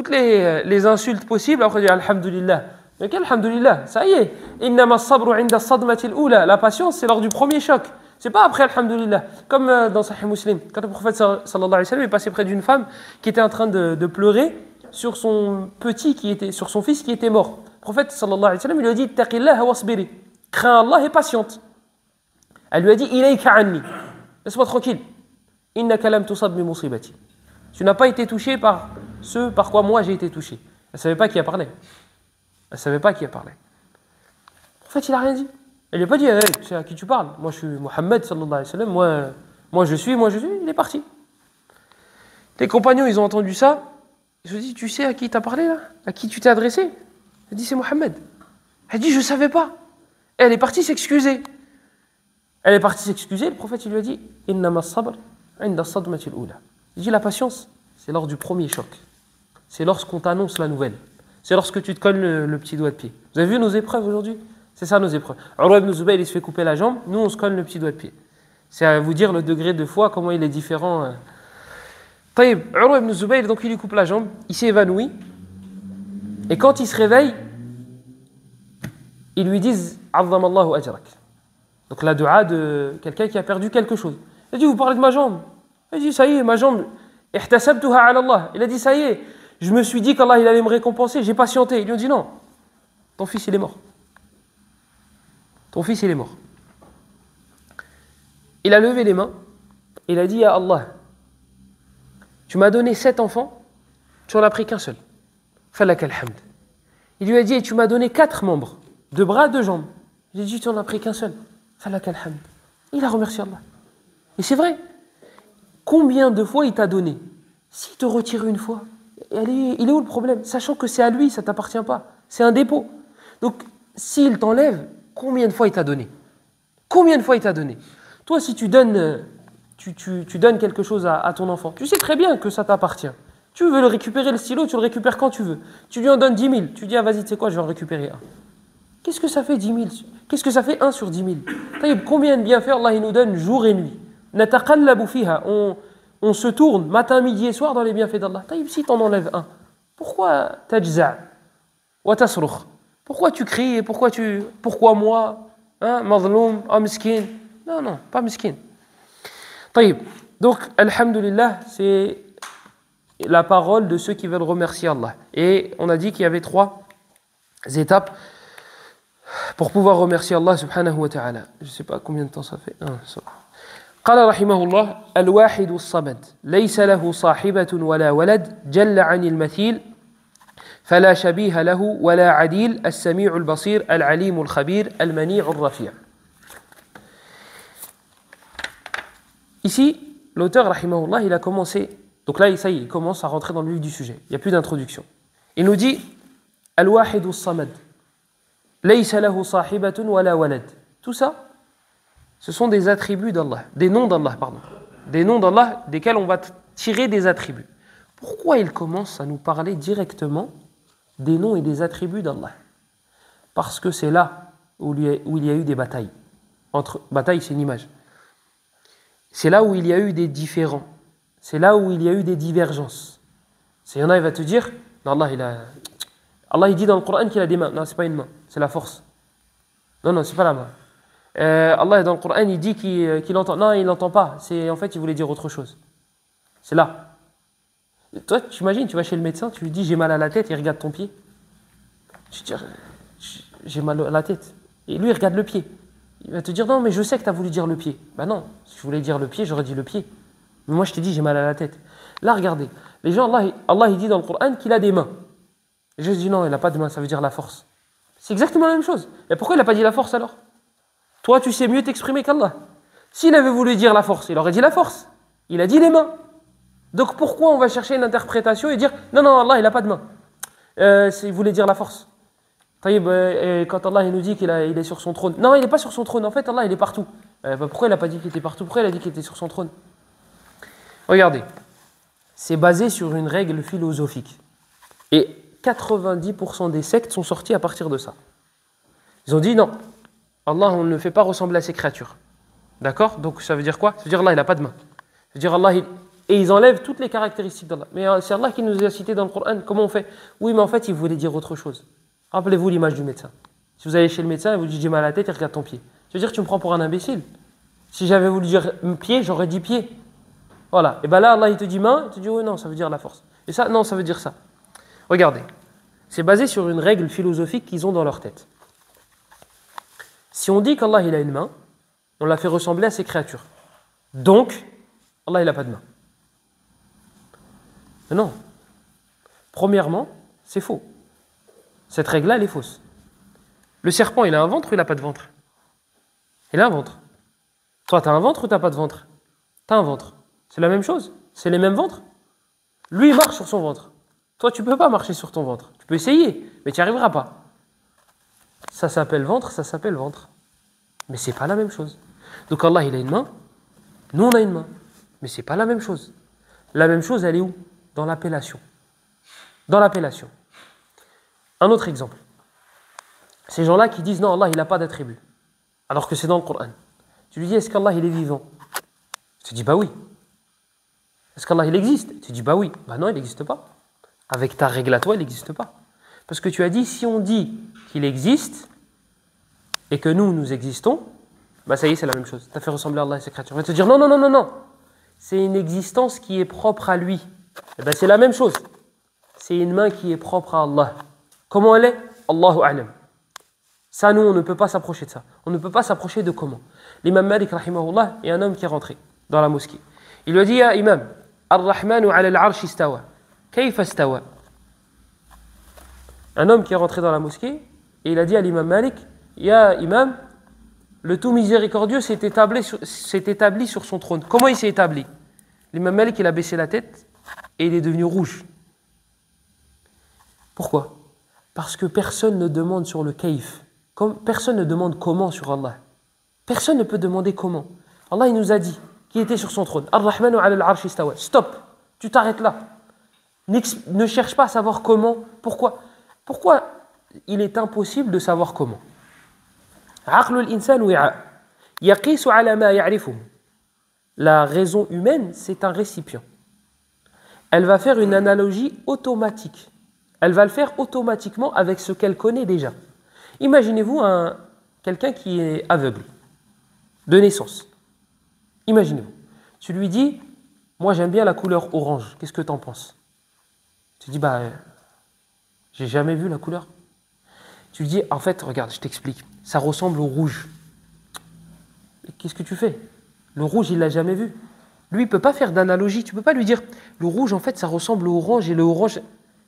les insultes possibles. Après, on dit Alhamdulillah. Mais quel Alhamdulillah? Ça y est. Innama as-sabru 'inda as-sadmati al-ula. La patience, c'est lors du premier choc. C'est pas après Alhamdulillah. Comme dans Sahih Muslim, quand le prophète sallallahu alayhi wa sallam est passé près d'une femme qui était en train de pleurer sur son sur son fils qui était mort. Le prophète sallallahu alayhi wa sallam lui a dit Ittaqillaha wasbiri. Crains Allah et patiente. Elle lui a dit Ilayka anni. Laisse-moi tranquille. Innaka lam tusab bi musibati. Tu n'as pas été touché par ce par quoi moi j'ai été touché. Elle ne savait pas qui a parlé. Elle ne savait pas qui a parlé. En fait, il n'a rien dit. Elle lui a pas dit, hey, tu sais à qui tu parles? Moi, je suis Mohammed, sallallahu alayhi wa sallam. Moi, je suis. Il est parti. Les compagnons, ils ont entendu ça. Ils se sont dit, tu sais à qui tu as parlé là? À qui tu t'es adressé? Elle dit, c'est Mohammed. Elle dit, je ne savais pas. Et elle est partie s'excuser. Le prophète, il lui a dit, Innama as-sabr 'inda as-sadmati al-ula. Il dit, la patience, c'est lors du premier choc. C'est lorsqu'on t'annonce la nouvelle. C'est lorsque tu te cognes le petit doigt de pied. Vous avez vu nos épreuves aujourd'hui? C'est ça nos épreuves. Urwa ibn Zubayr, il se fait couper la jambe. Nous, on se cogne le petit doigt de pied. C'est à vous dire le degré de foi, comment il est différent. Taïb, Urwa ibn Zubayr, donc il lui coupe la jambe. Il s'est évanoui. Et quand il se réveille, ils lui disent « Azzamallahu ajrak ». Donc la dua de quelqu'un qui a perdu quelque chose. Il dit « Vous parlez de ma jambe ». Il dit « Ça y est, ma jambe, ihtasabtuha ala Allah ». Il a dit « Ça y est, je me suis dit qu'Allah il allait me récompenser, j'ai patienté ». Ils lui ont dit « Non, ton fils il est mort. Ton fils il est mort ». Il a levé les mains, il a dit « Ya Allah, tu m'as donné 7 enfants, tu n'en as pris qu'un seul. Falak alhamd ». Il lui a dit « Et tu m'as donné 4 membres, 2 bras, 2 jambes. » Il a dit « Tu n'en as pris qu'un seul. Falak alhamd ». Il a remercié Allah. Et c'est vrai. Combien de fois il t'a donné? S'il te retire une fois, il est où le problème? Sachant que c'est à lui, ça ne t'appartient pas. C'est un dépôt. Donc, s'il t'enlève, combien de fois il t'a donné? Combien de fois il t'a donné? Toi, si tu donnes, tu donnes quelque chose à ton enfant, tu sais très bien que ça t'appartient. Tu veux le récupérer, le stylo, tu le récupères quand tu veux. Tu lui en donnes 10 000. Tu dis, ah vas-y, tu sais quoi, je vais en récupérer un. Qu'est-ce que ça fait 10 000? Qu'est-ce que ça fait 1 sur 10 000? Combien de bienfaits Allah il nous donne jour et nuit? Nataqallabu fiha. On se tourne matin, midi et soir dans les bienfaits d'Allah. Si t'en enlèves un, pourquoi tajza' wa tasrukh? Pourquoi tu cries? Pourquoi moi? Mazloum, miskin? Non, pas miskin. Donc, alhamdulillah, c'est la parole de ceux qui veulent remercier Allah. Et on a dit qu'il y avait 3 étapes pour pouvoir remercier Allah subhanahu wa ta'ala. Je ne sais pas combien de temps ça fait. قال رحمه الله الواحد الصمد ليس له صاحبة ولا ولد جل عن المثيل فلا شبيه له ولا عديل السميع البصير العليم الخبير المنيع الرفيع. Ici, l'auteur rahimahullah, il a commencé Donc là, ça y est, il commence à rentrer dans le vif du sujet. Il n'y a plus d'introduction. Il nous dit Al-Wahid as-Samad. Laysa lahu sahibatun wala walad. Tout ça, ce sont des attributs d'Allah, des noms d'Allah, pardon. Des noms d'Allah desquels on va tirer des attributs. Pourquoi il commence à nous parler directement des noms et des attributs d'Allah? Parce que c'est là où il y a eu des batailles. Bataille, c'est une image. C'est là où il y a eu des différends. C'est là où il y a eu des divergences. Il y en a, il va te dire, non, Allah il dit dans le Coran qu'il a des mains. Non, c'est pas une main, c'est la force. Non, c'est pas la main. Allah dans le Coran il dit qu'il entend. Non, il n'entend pas. En fait, il voulait dire autre chose. C'est là. Et toi, tu imagines, tu vas chez le médecin, tu lui dis j'ai mal à la tête, il regarde ton pied. Tu dis j'ai mal à la tête. Et lui, il regarde le pied. Il va te dire non, mais je sais que tu as voulu dire le pied. Ben non, si je voulais dire le pied, j'aurais dit le pied. Mais moi, je t'ai dit j'ai mal à la tête. Là, regardez, les gens, Allah il dit dans le Coran qu'il a des mains. Et je dis non, il n'a pas de mains, ça veut dire la force. C'est exactement la même chose. Et pourquoi il n'a pas dit la force alors? Toi, tu sais mieux t'exprimer qu'Allah. S'il avait voulu dire la force, il aurait dit la force. Il a dit les mains. Donc pourquoi on va chercher une interprétation et dire non, Allah, il n'a pas de mains. Il voulait dire la force. Quand Allah il nous dit qu'il est sur son trône. Non, il n'est pas sur son trône. En fait, Allah, il est partout. Pourquoi il n'a pas dit qu'il était partout? Pourquoi il a dit qu'il était sur son trône? Regardez. C'est basé sur une règle philosophique. Et 90% des sectes sont sortis à partir de ça. Ils ont dit non. Allah, on ne le fait pas ressembler à ses créatures. D'accord? Donc ça veut dire quoi? Ça veut dire Allah, il n'a pas de main. Ça veut dire Allah, et ils enlèvent toutes les caractéristiques d'Allah. Mais c'est Allah qui nous a cité dans le Coran. Comment on fait? Oui, mais en fait, il voulait dire autre chose. Rappelez-vous l'image du médecin. Si vous allez chez le médecin et vous dites j'ai mal à la tête, il regarde ton pied. Ça veut dire que tu me prends pour un imbécile. Si j'avais voulu dire pied, j'aurais dit pied. Voilà. Et bien là, Allah, il te dit main, il te dit oui, non, ça veut dire la force. Et ça, non, ça veut dire ça. Regardez. C'est basé sur une règle philosophique qu'ils ont dans leur tête. Si on dit qu'Allah, il a une main, on l'a fait ressembler à ses créatures. Donc, Allah, il n'a pas de main. Mais non. Premièrement, c'est faux. Cette règle-là, elle est fausse. Le serpent, il a un ventre ou il n'a pas de ventre? Il a un ventre. Toi, tu as un ventre ou tu n'as pas de ventre? Tu as un ventre. C'est la même chose. C'est les mêmes ventres. Lui, il marche sur son ventre. Toi, tu ne peux pas marcher sur ton ventre. Tu peux essayer, mais tu n'y arriveras pas. Ça s'appelle ventre, ça s'appelle ventre. Mais ce n'est pas la même chose. Donc Allah, il a une main. Nous, on a une main. Mais ce n'est pas la même chose. La même chose, elle est où? Dans l'appellation. Dans l'appellation. Un autre exemple. Ces gens-là qui disent non, Allah, il n'a pas d'attribut. Alors que c'est dans le Coran. Tu lui dis, est-ce qu'Allah, il est vivant? Tu dis, bah oui. Est-ce qu'Allah, il existe? Tu dis, bah oui. Bah non, il n'existe pas. Avec ta règle à toi, il n'existe pas. Parce que tu as dit, si on dit qu'il existe et que nous existons, bah ça y est, c'est la même chose. Tu as fait ressembler à Allah et ses créatures. On va te dire, non. C'est une existence qui est propre à lui. Et ben c'est la même chose. C'est une main qui est propre à Allah. Comment elle est? Allahu a'lam. Ça, nous, on ne peut pas s'approcher de ça. On ne peut pas s'approcher de comment. L'imam Malik, rahimahullah, est un homme qui est rentré dans la mosquée. Il lui a dit, ya imam, Ar-Rahmanu ala al-arsh istawa. Kayfa istawa? Un homme qui est rentré dans la mosquée et il a dit à l'imam Malik, ya imam, le tout miséricordieux s'est établi sur son trône. Comment il s'est établi? L'imam Malik, il a baissé la tête et il est devenu rouge. Pourquoi? Parce que personne ne demande sur le kayf. Personne ne demande comment sur Allah. Personne ne peut demander comment. Allah, il nous a dit qu'il était sur son trône. Ar-Rahmanu ala al-arsh istawa. Stop. Tu t'arrêtes là. Ne cherche pas à savoir comment. Pourquoi il est impossible de savoir comment? La raison humaine, c'est un récipient. Elle va faire une analogie automatique. Elle va le faire automatiquement avec ce qu'elle connaît déjà. Imaginez-vous quelqu'un qui est aveugle, de naissance. Imaginez-vous. Tu lui dis, moi j'aime bien la couleur orange, qu'est-ce que tu en penses? Tu dis, j'ai jamais vu la couleur. Tu lui dis, en fait, regarde, je t'explique, ça ressemble au rouge. Qu'est-ce que tu fais? Le rouge, il l'a jamais vu. Lui, il ne peut pas faire d'analogie. Tu ne peux pas lui dire, le rouge, en fait, ça ressemble au orange et le orange...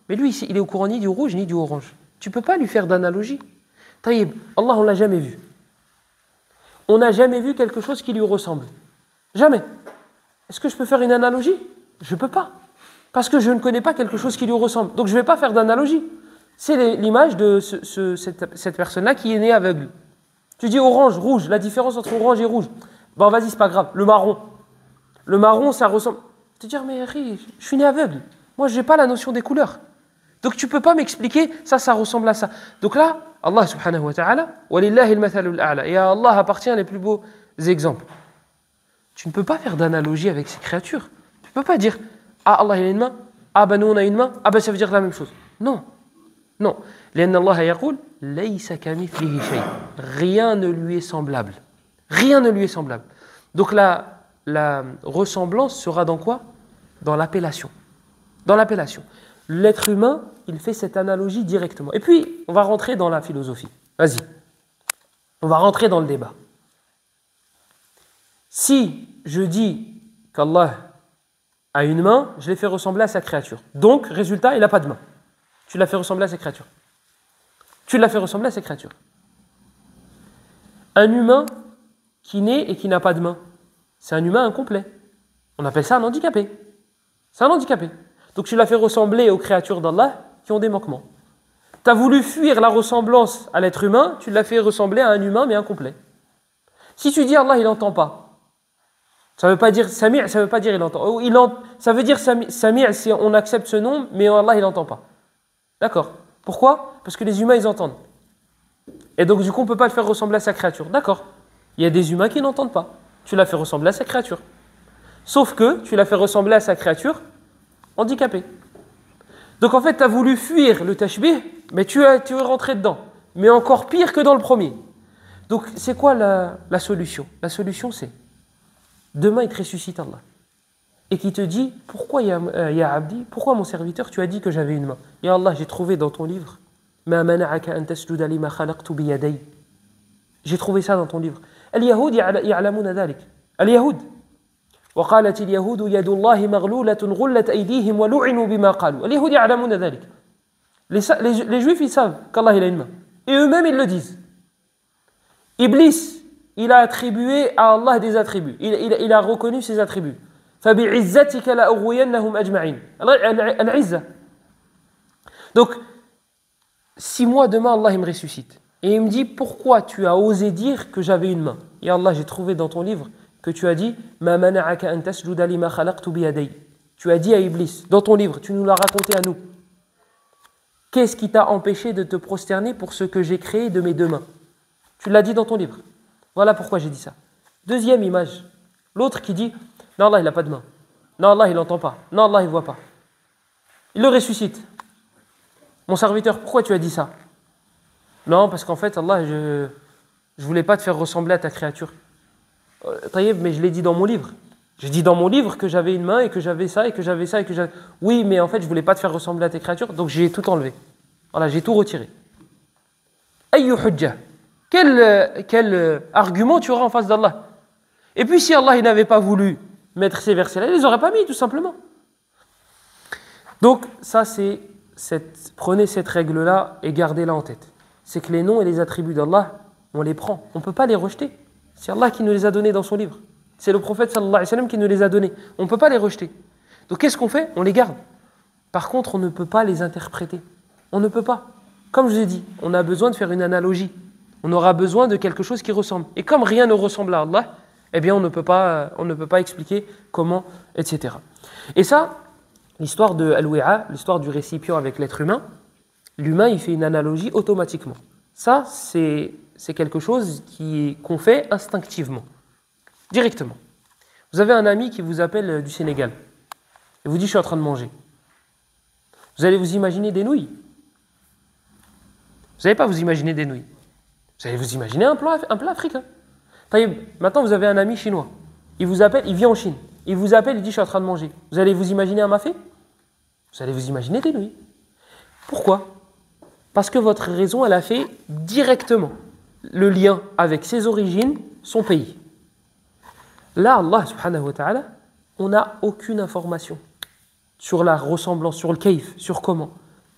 Mais lui, il est au courant ni du rouge ni du orange. Tu ne peux pas lui faire d'analogie. Taïb, Allah, on ne l'a jamais vu. On n'a jamais vu quelque chose qui lui ressemble. Jamais. Est-ce que je peux faire une analogie? Je ne peux pas. Parce que je ne connais pas quelque chose qui lui ressemble. Donc je ne vais pas faire d'analogie. C'est l'image de cette personne-là qui est née aveugle. Tu dis orange, rouge, la différence entre orange et rouge. Bon, vas-y, c'est pas grave. Le marron. Le marron, ça ressemble. Tu te dis, mais je suis né aveugle. Moi, je n'ai pas la notion des couleurs. Donc tu ne peux pas m'expliquer, ça ressemble à ça. Donc là, Allah subhanahu wa ta'ala, walillahi al-mathalul a'la. Et à Allah appartient les plus beaux exemples. Tu ne peux pas faire d'analogie avec ces créatures. Tu ne peux pas dire, ah, Allah il a une main, ah ben nous on a une main, ah ben ça veut dire la même chose. Non. Non. لأن الله يقول ليس كمثله شيء. Rien ne lui est semblable. Rien ne lui est semblable. Donc la ressemblance sera dans quoi? Dans l'appellation. Dans l'appellation. L'être humain, il fait cette analogie directement. Et puis, on va rentrer dans la philosophie. Vas-y. On va rentrer dans le débat. Si je dis qu'Allah a une main, je l'ai fait ressembler à sa créature. Donc, résultat, il n'a pas de main. Tu l'as fait ressembler à sa créature. Tu l'as fait ressembler à sa créature. Un humain qui naît et qui n'a pas de main, c'est un humain incomplet. On appelle ça un handicapé. C'est un handicapé. Donc tu l'as fait ressembler aux créatures d'Allah qui ont des manquements. Tu as voulu fuir la ressemblance à l'être humain, tu l'as fait ressembler à un humain mais incomplet. Si tu dis Allah il n'entend pas, ça ne veut pas dire Sami', ça ne veut pas dire il entend. Ça veut dire Sami', si on accepte ce nom, mais Allah il n'entend pas. D'accord. Pourquoi? Parce que les humains ils entendent. Et donc du coup on ne peut pas le faire ressembler à sa créature. D'accord. Il y a des humains qui n'entendent pas. Tu l'as fait ressembler à sa créature. Sauf que tu l'as fait ressembler à sa créature handicapé. Donc en fait, tu as voulu fuir le tashbih, mais tu es rentré dedans. Mais encore pire que dans le premier. Donc c'est quoi la solution? La solution c'est, demain il te ressuscite Allah. Et qui te dit, pourquoi ya Abdi, pourquoi mon serviteur, tu as dit que j'avais une main? Ya Allah, j'ai trouvé dans ton livre, Ma mana'aka an tasjuda lima khalaqtu biyaday. J'ai trouvé ça dans ton livre. Al-Yahoud ya'lamuna dhalik. Al-Yahoud. وقالت اليهود يد الله مغلولة غلت أيديهم ولعنوا بما قالوا. اليهود يعلمون ذلك. Les juifs ils savent qu'Allah il a une main. Et eux-mêmes ils le disent. Iblis, il a attribué à Allah des attributs. Il a reconnu ses attributs. فبعزتك لأغوينهم أجمعين. العزة. Donc, si moi demain Allah il me ressuscite et il me dit pourquoi tu as osé dire que j'avais une main? Et Allah, j'ai trouvé dans ton livre que tu as dit Ma mana'aka an tasjuda lima khalaqtu biyaday. Tu as dit à Iblis dans ton livre, tu nous l'as raconté à nous. Qu'est-ce qui t'a empêché de te prosterner pour ce que j'ai créé de mes deux mains? Tu l'as dit dans ton livre. Voilà pourquoi j'ai dit ça. Deuxième image, l'autre qui dit non Allah il n'a pas de main. Non Allah il n'entend pas. Non Allah il ne voit pas. Il le ressuscite. Mon serviteur, pourquoi tu as dit ça? Non parce qu'en fait Allah je voulais pas te faire ressembler à ta créature. Mais je l'ai dit dans mon livre. J'ai dit dans mon livre que j'avais une main et que j'avais ça et que j'avais ça et que j'avais... Oui, mais en fait, je voulais pas te faire ressembler à tes créatures, donc j'ai tout enlevé. Voilà, j'ai tout retiré. Ayyu hujja. Quel argument tu auras en face d'Allah? Et puis si Allah il n'avait pas voulu mettre ces versets-là, il les aurait pas mis, tout simplement. Donc, ça c'est... Prenez cette règle-là et gardez-la en tête. C'est que les noms et les attributs d'Allah, on les prend. On ne peut pas les rejeter. C'est Allah qui nous les a donnés dans son livre. C'est le prophète sallallahu alayhi wa sallam qui nous les a donnés. On ne peut pas les rejeter. Donc qu'est-ce qu'on fait? On les garde. Par contre, on ne peut pas les interpréter. On ne peut pas. Comme je vous ai dit, on a besoin de faire une analogie. On aura besoin de quelque chose qui ressemble. Et comme rien ne ressemble à Allah, eh bien on ne peut pas expliquer comment, etc. Et ça, l'histoire de Al-Wi'a, l'histoire du récipient avec l'être humain, l'humain il fait une analogie automatiquement. Ça, c'est quelque chose qu'on fait instinctivement, directement. Vous avez un ami qui vous appelle du Sénégal et vous dit « je suis en train de manger ». Vous allez vous imaginer des nouilles. Vous n'allez pas vous imaginer des nouilles. Vous allez vous imaginer un plat africain. Maintenant, vous avez un ami chinois. Il vous appelle, il vit en Chine. Il vous appelle, il dit « je suis en train de manger ». Vous allez vous imaginer un mafé? Vous allez vous imaginer des nouilles. Pourquoi? Parce que votre raison, elle a fait directement le lien avec ses origines, son pays. Là, Allah subhanahu wa ta'ala, on n'a aucune information sur la ressemblance, sur le kayf, sur comment.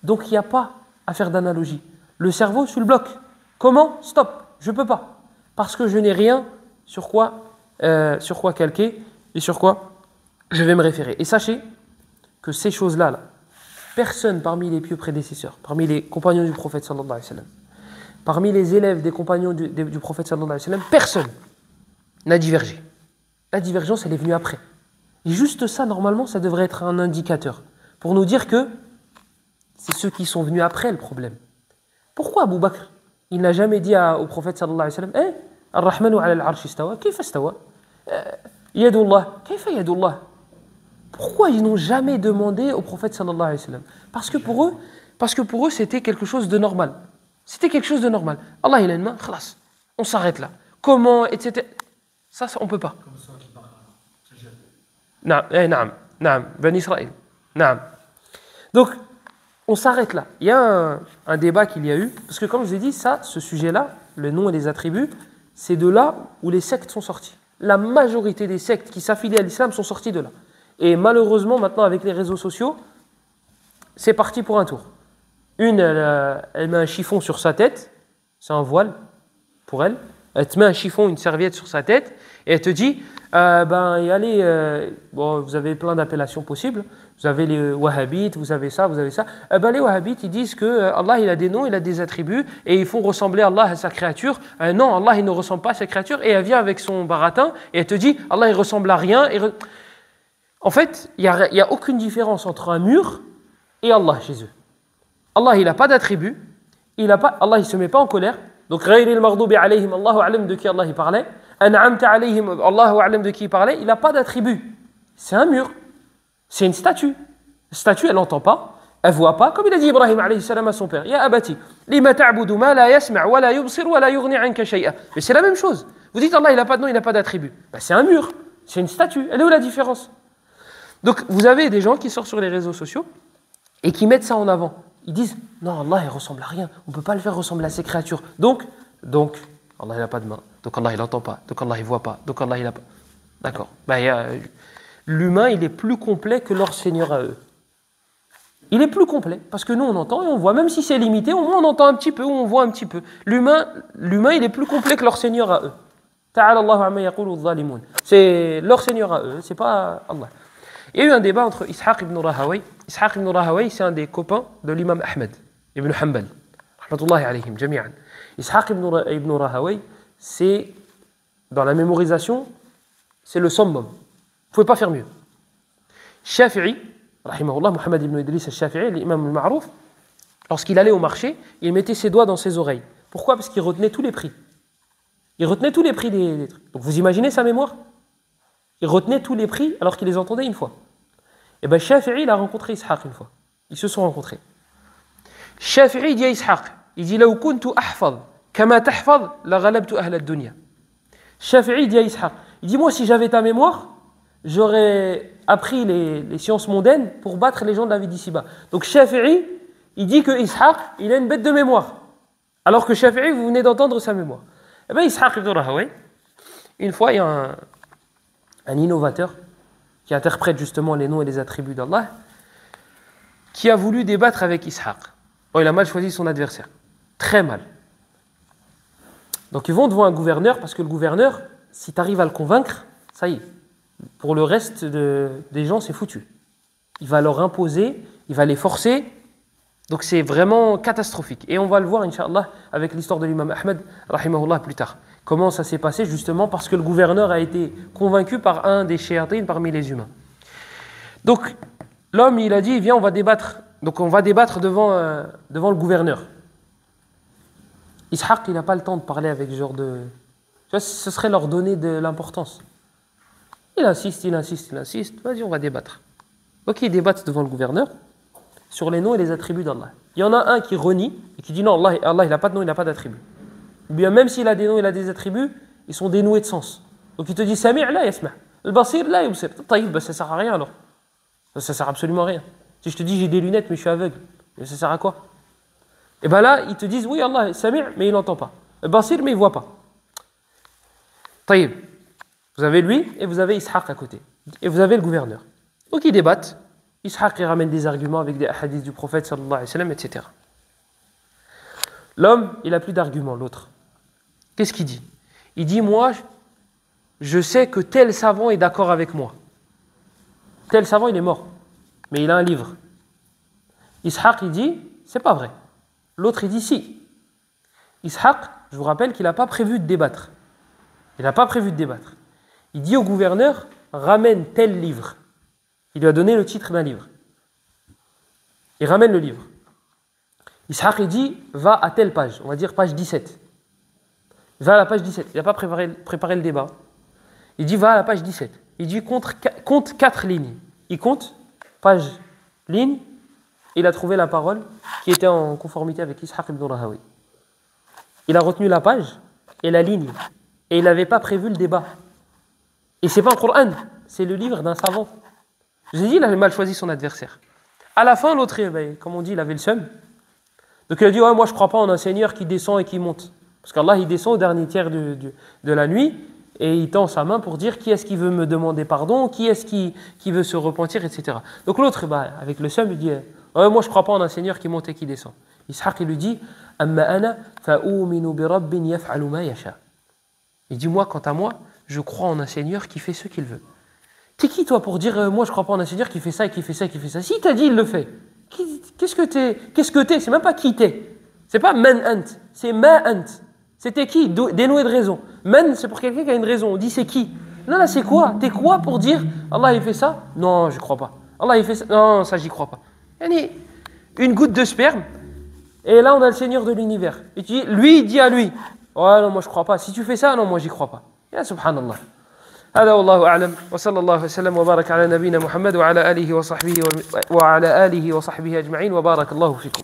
Donc il n'y a pas à faire d'analogie. Le cerveau, tu le bloques. Comment? Stop, je ne peux pas. Parce que je n'ai rien sur quoi calquer et sur quoi je vais me référer. Et sachez que ces choses-là, là, personne parmi les pieux prédécesseurs, parmi les compagnons du prophète sallallahu alayhi wa sallam, parmi les élèves des compagnons du prophète sallallahu alayhi wa sallam, personne n'a divergé. La divergence, elle est venue après. Et juste ça, normalement, ça devrait être un indicateur pour nous dire que c'est ceux qui sont venus après le problème. Pourquoi Abu Bakr, il n'a jamais dit au prophète sallallahu alayhi wa sallam, Ar-Rahmanu ala al-arsh istawa, kayfa istawa? Yadullah, kayfa yadullah? Pourquoi ils n'ont jamais demandé au prophète sallallahu alayhi wa sallam? Parce que pour eux, c'était quelque chose de normal. C'était quelque chose de normal. Allah, il a une main, khalas, on s'arrête là. Comment, etc. Ça, on ne peut pas. Naam, Ben Israël. Naam. Donc, on s'arrête là. Il y a un débat qu'il y a eu, parce que comme je vous ai dit, ce sujet-là, le nom et les attributs, c'est de là où les sectes sont sortis. La majorité des sectes qui s'affilient à l'islam sont sortis de là. Et malheureusement, maintenant, avec les réseaux sociaux, c'est parti pour un tour. Une, elle met un chiffon sur sa tête, c'est un voile pour elle. Elle te met un chiffon, une serviette sur sa tête, et elle te dit, allez, vous avez plein d'appellations possibles. Vous avez les wahhabites, vous avez ça, vous avez ça. Les wahhabites, ils disent que Allah, il a des noms, il a des attributs, et il faut ressembler Allah à sa créature. Non, Allah, il ne ressemble pas à sa créature. Et elle vient avec son baratin, et elle te dit, Allah, il ressemble à rien. En fait, il n'y a aucune différence entre un mur et Allah chez eux. Allah, il n'a pas d'attributs. Allah, il ne se met pas en colère. Donc, ghayril maghdubi alayhim, Allahu a'lam de qui Allah il parlait. An'amta alayhim, Allahu a'lam de qui il parlait. Il n'a pas d'attributs. C'est un mur. C'est une statue. La statue, elle n'entend pas, elle ne voit pas. Comme il a dit Ibrahim alayhi salam à son père. Ya abati, lima ta'budu ma la yasma' wa la yubsir wa la yughni 'anka shay'a. Mais c'est la même chose. Vous dites Allah, il n'a pas de nom, il n'a pas d'attributs. C'est un mur. C'est une statue. Elle est où la différence? Donc, vous avez des gens qui sortent sur les réseaux sociaux et qui mettent ça en avant. Ils disent, non, Allah, il ressemble à rien. On ne peut pas le faire ressembler à ses créatures. Donc, Allah, il n'a pas de main. Donc, Allah, il n'entend pas. Donc, Allah, il ne voit pas. Donc, Allah, il n'a pas. D'accord. L'humain, il est plus complet que leur Seigneur à eux. Il est plus complet. Parce que nous, on entend et on voit. Même si c'est limité, au moins, on entend un petit peu ou on voit un petit peu. L'humain, il est plus complet que leur Seigneur à eux. Ta'ala Allahu amma yaqulu adh-dhalimun. C'est leur Seigneur à eux. C'est pas Allah. Il y a eu un débat entre Ishaq ibn Rahawayh. Ishaq ibn Rahawayh, c'est un des copains de l'imam Ahmed ibn Hanbal. Rahmatullahi alayhim, jami'an. Ishaq ibn Rahawayh, c'est, dans la mémorisation, c'est le summum. Vous ne pouvez pas faire mieux. Shafi'i, rahimahullah, Muhammad ibn Idris al-Shafi'i, l'imam al-Ma'rouf, lorsqu'il allait au marché, il mettait ses doigts dans ses oreilles. Pourquoi? Parce qu'il retenait tous les prix. Il retenait tous les prix des trucs. Donc vous imaginez sa mémoire? Il retenait tous les prix alors qu'il les entendait une fois. Et bien Shafi'i, il a rencontré Ishaq une fois. Ils se sont rencontrés. Shafi'i dit à Ishaq, il dit لو كنت أحفظ كما تحفظ لغلبت أهل الدنيا. Shafi'i dit à Ishaq, il dit moi si j'avais ta mémoire, j'aurais appris les sciences mondaines pour battre les gens de la vie d'ici-bas. Donc Shafi'i, il dit que Ishaq, il a une bête de mémoire. Alors que Shafi'i, vous venez d'entendre sa mémoire. Et bien Ishaq ibn Rahawayh, une fois il y a un innovateur qui interprète justement les noms et les attributs d'Allah, qui a voulu débattre avec Ishaq. Il a mal choisi son adversaire. Très mal. Donc ils vont devant un gouverneur, parce que le gouverneur, si tu arrives à le convaincre, ça y est. Pour le reste des gens, c'est foutu. Il va leur imposer, il va les forcer. Donc c'est vraiment catastrophique. Et on va le voir, Inch'Allah, avec l'histoire de l'imam Ahmed, rahimahullah, plus tard. Comment ça s'est passé justement parce que le gouverneur a été convaincu par un des shayatines parmi les humains. Donc l'homme il a dit viens on va débattre. Donc on va débattre devant le gouverneur. Ishaq il n'a pas le temps de parler avec ce genre de... Tu vois, ce serait leur donner de l'importance. Il insiste. Vas-y on va débattre. Donc ils débattent devant le gouverneur sur les noms et les attributs d'Allah. Il y en a un qui renie et qui dit non Allah il n'a pas de nom, il n'a pas d'attributs. Ou bien même s'il a des noms, il a des attributs, ils sont dénoués de sens. Donc il te dit Sami' la yasma', al-basir la yubsir. Taïb, ça sert à rien alors. Ça sert absolument à rien. Si je te dis j'ai des lunettes mais je suis aveugle, ça sert à quoi? Et bien là, ils te disent oui Allah, Sami' mais il n'entend pas. Al-basir mais il ne voit pas. Taïb. Vous avez lui et vous avez Ishaq à côté. Et vous avez le gouverneur. Donc ils débattent. Ishaq il ramène des arguments avec des hadiths du prophète sallallahu alayhi wa sallam, etc. L'homme, il n'a plus d'arguments, l'autre. Qu'est-ce qu'il dit? Il dit, moi, je sais que tel savant est d'accord avec moi. Tel savant, il est mort. mais il a un livre. Ishaq, il dit, c'est pas vrai. L'autre, il dit si. Ishaq, je vous rappelle qu'il n'a pas prévu de débattre. Il n'a pas prévu de débattre. Il dit au gouverneur, ramène tel livre. Il lui a donné le titre d'un livre. Il ramène le livre. Ishaq, il dit, va à telle page, on va dire page 17. Va à la page 17. Il n'a pas préparé le débat. Il dit, va à la page 17. Il dit, compte 4 lignes. Il compte, page, ligne, il a trouvé la parole qui était en conformité avec Ishaq ibn Rahawi. Il a retenu la page et la ligne. Et il n'avait pas prévu le débat. Et c'est pas un Coran, c'est le livre d'un savant. Je vous ai dit, il avait mal choisi son adversaire. À la fin, l'autre, comme on dit, il avait le seum. Donc il a dit, ouais, moi je ne crois pas en un Seigneur qui descend et qui monte. Parce qu'Allah, il descend au dernier tiers de la nuit et il tend sa main pour dire qui est-ce qui veut me demander pardon, qui est-ce qui veut se repentir, etc. Donc l'autre, avec le seum, il dit, ouais, moi je ne crois pas en un Seigneur qui monte et qui descend. Ishaq, il lui dit, Amma ana fa'uminu bi rabbin yaf'alu ma yasha. Il dit, moi, quant à moi, je crois en un Seigneur qui fait ce qu'il veut. T'es qui, toi, pour dire, moi, je crois pas en un Seigneur qui fait ça, et qui fait ça, et qui fait ça. Si t'as dit, il le fait. Qu'est-ce que t'es? C'est même pas qui t'es. C'est pas man ant, c'est ma ant. C'était qui? Dénoué de raison. Man, c'est pour quelqu'un qui a une raison. On dit, c'est qui? Non, là, c'est quoi? T'es quoi pour dire, Allah, il fait ça? Non, je crois pas. Allah, il fait ça? Non, ça, j'y crois pas. Une goutte de sperme, et là, on a le Seigneur de l'univers. Et tu dis, lui, il dit à lui, ouais, non, moi, je crois pas. Si tu fais ça, non, moi, j'y crois pas. Ya subhanallah. هذا والله أعلم وصلى الله وسلم وبارك على نبينا محمد وعلى آله وصحبه أجمعين وبارك الله فيكم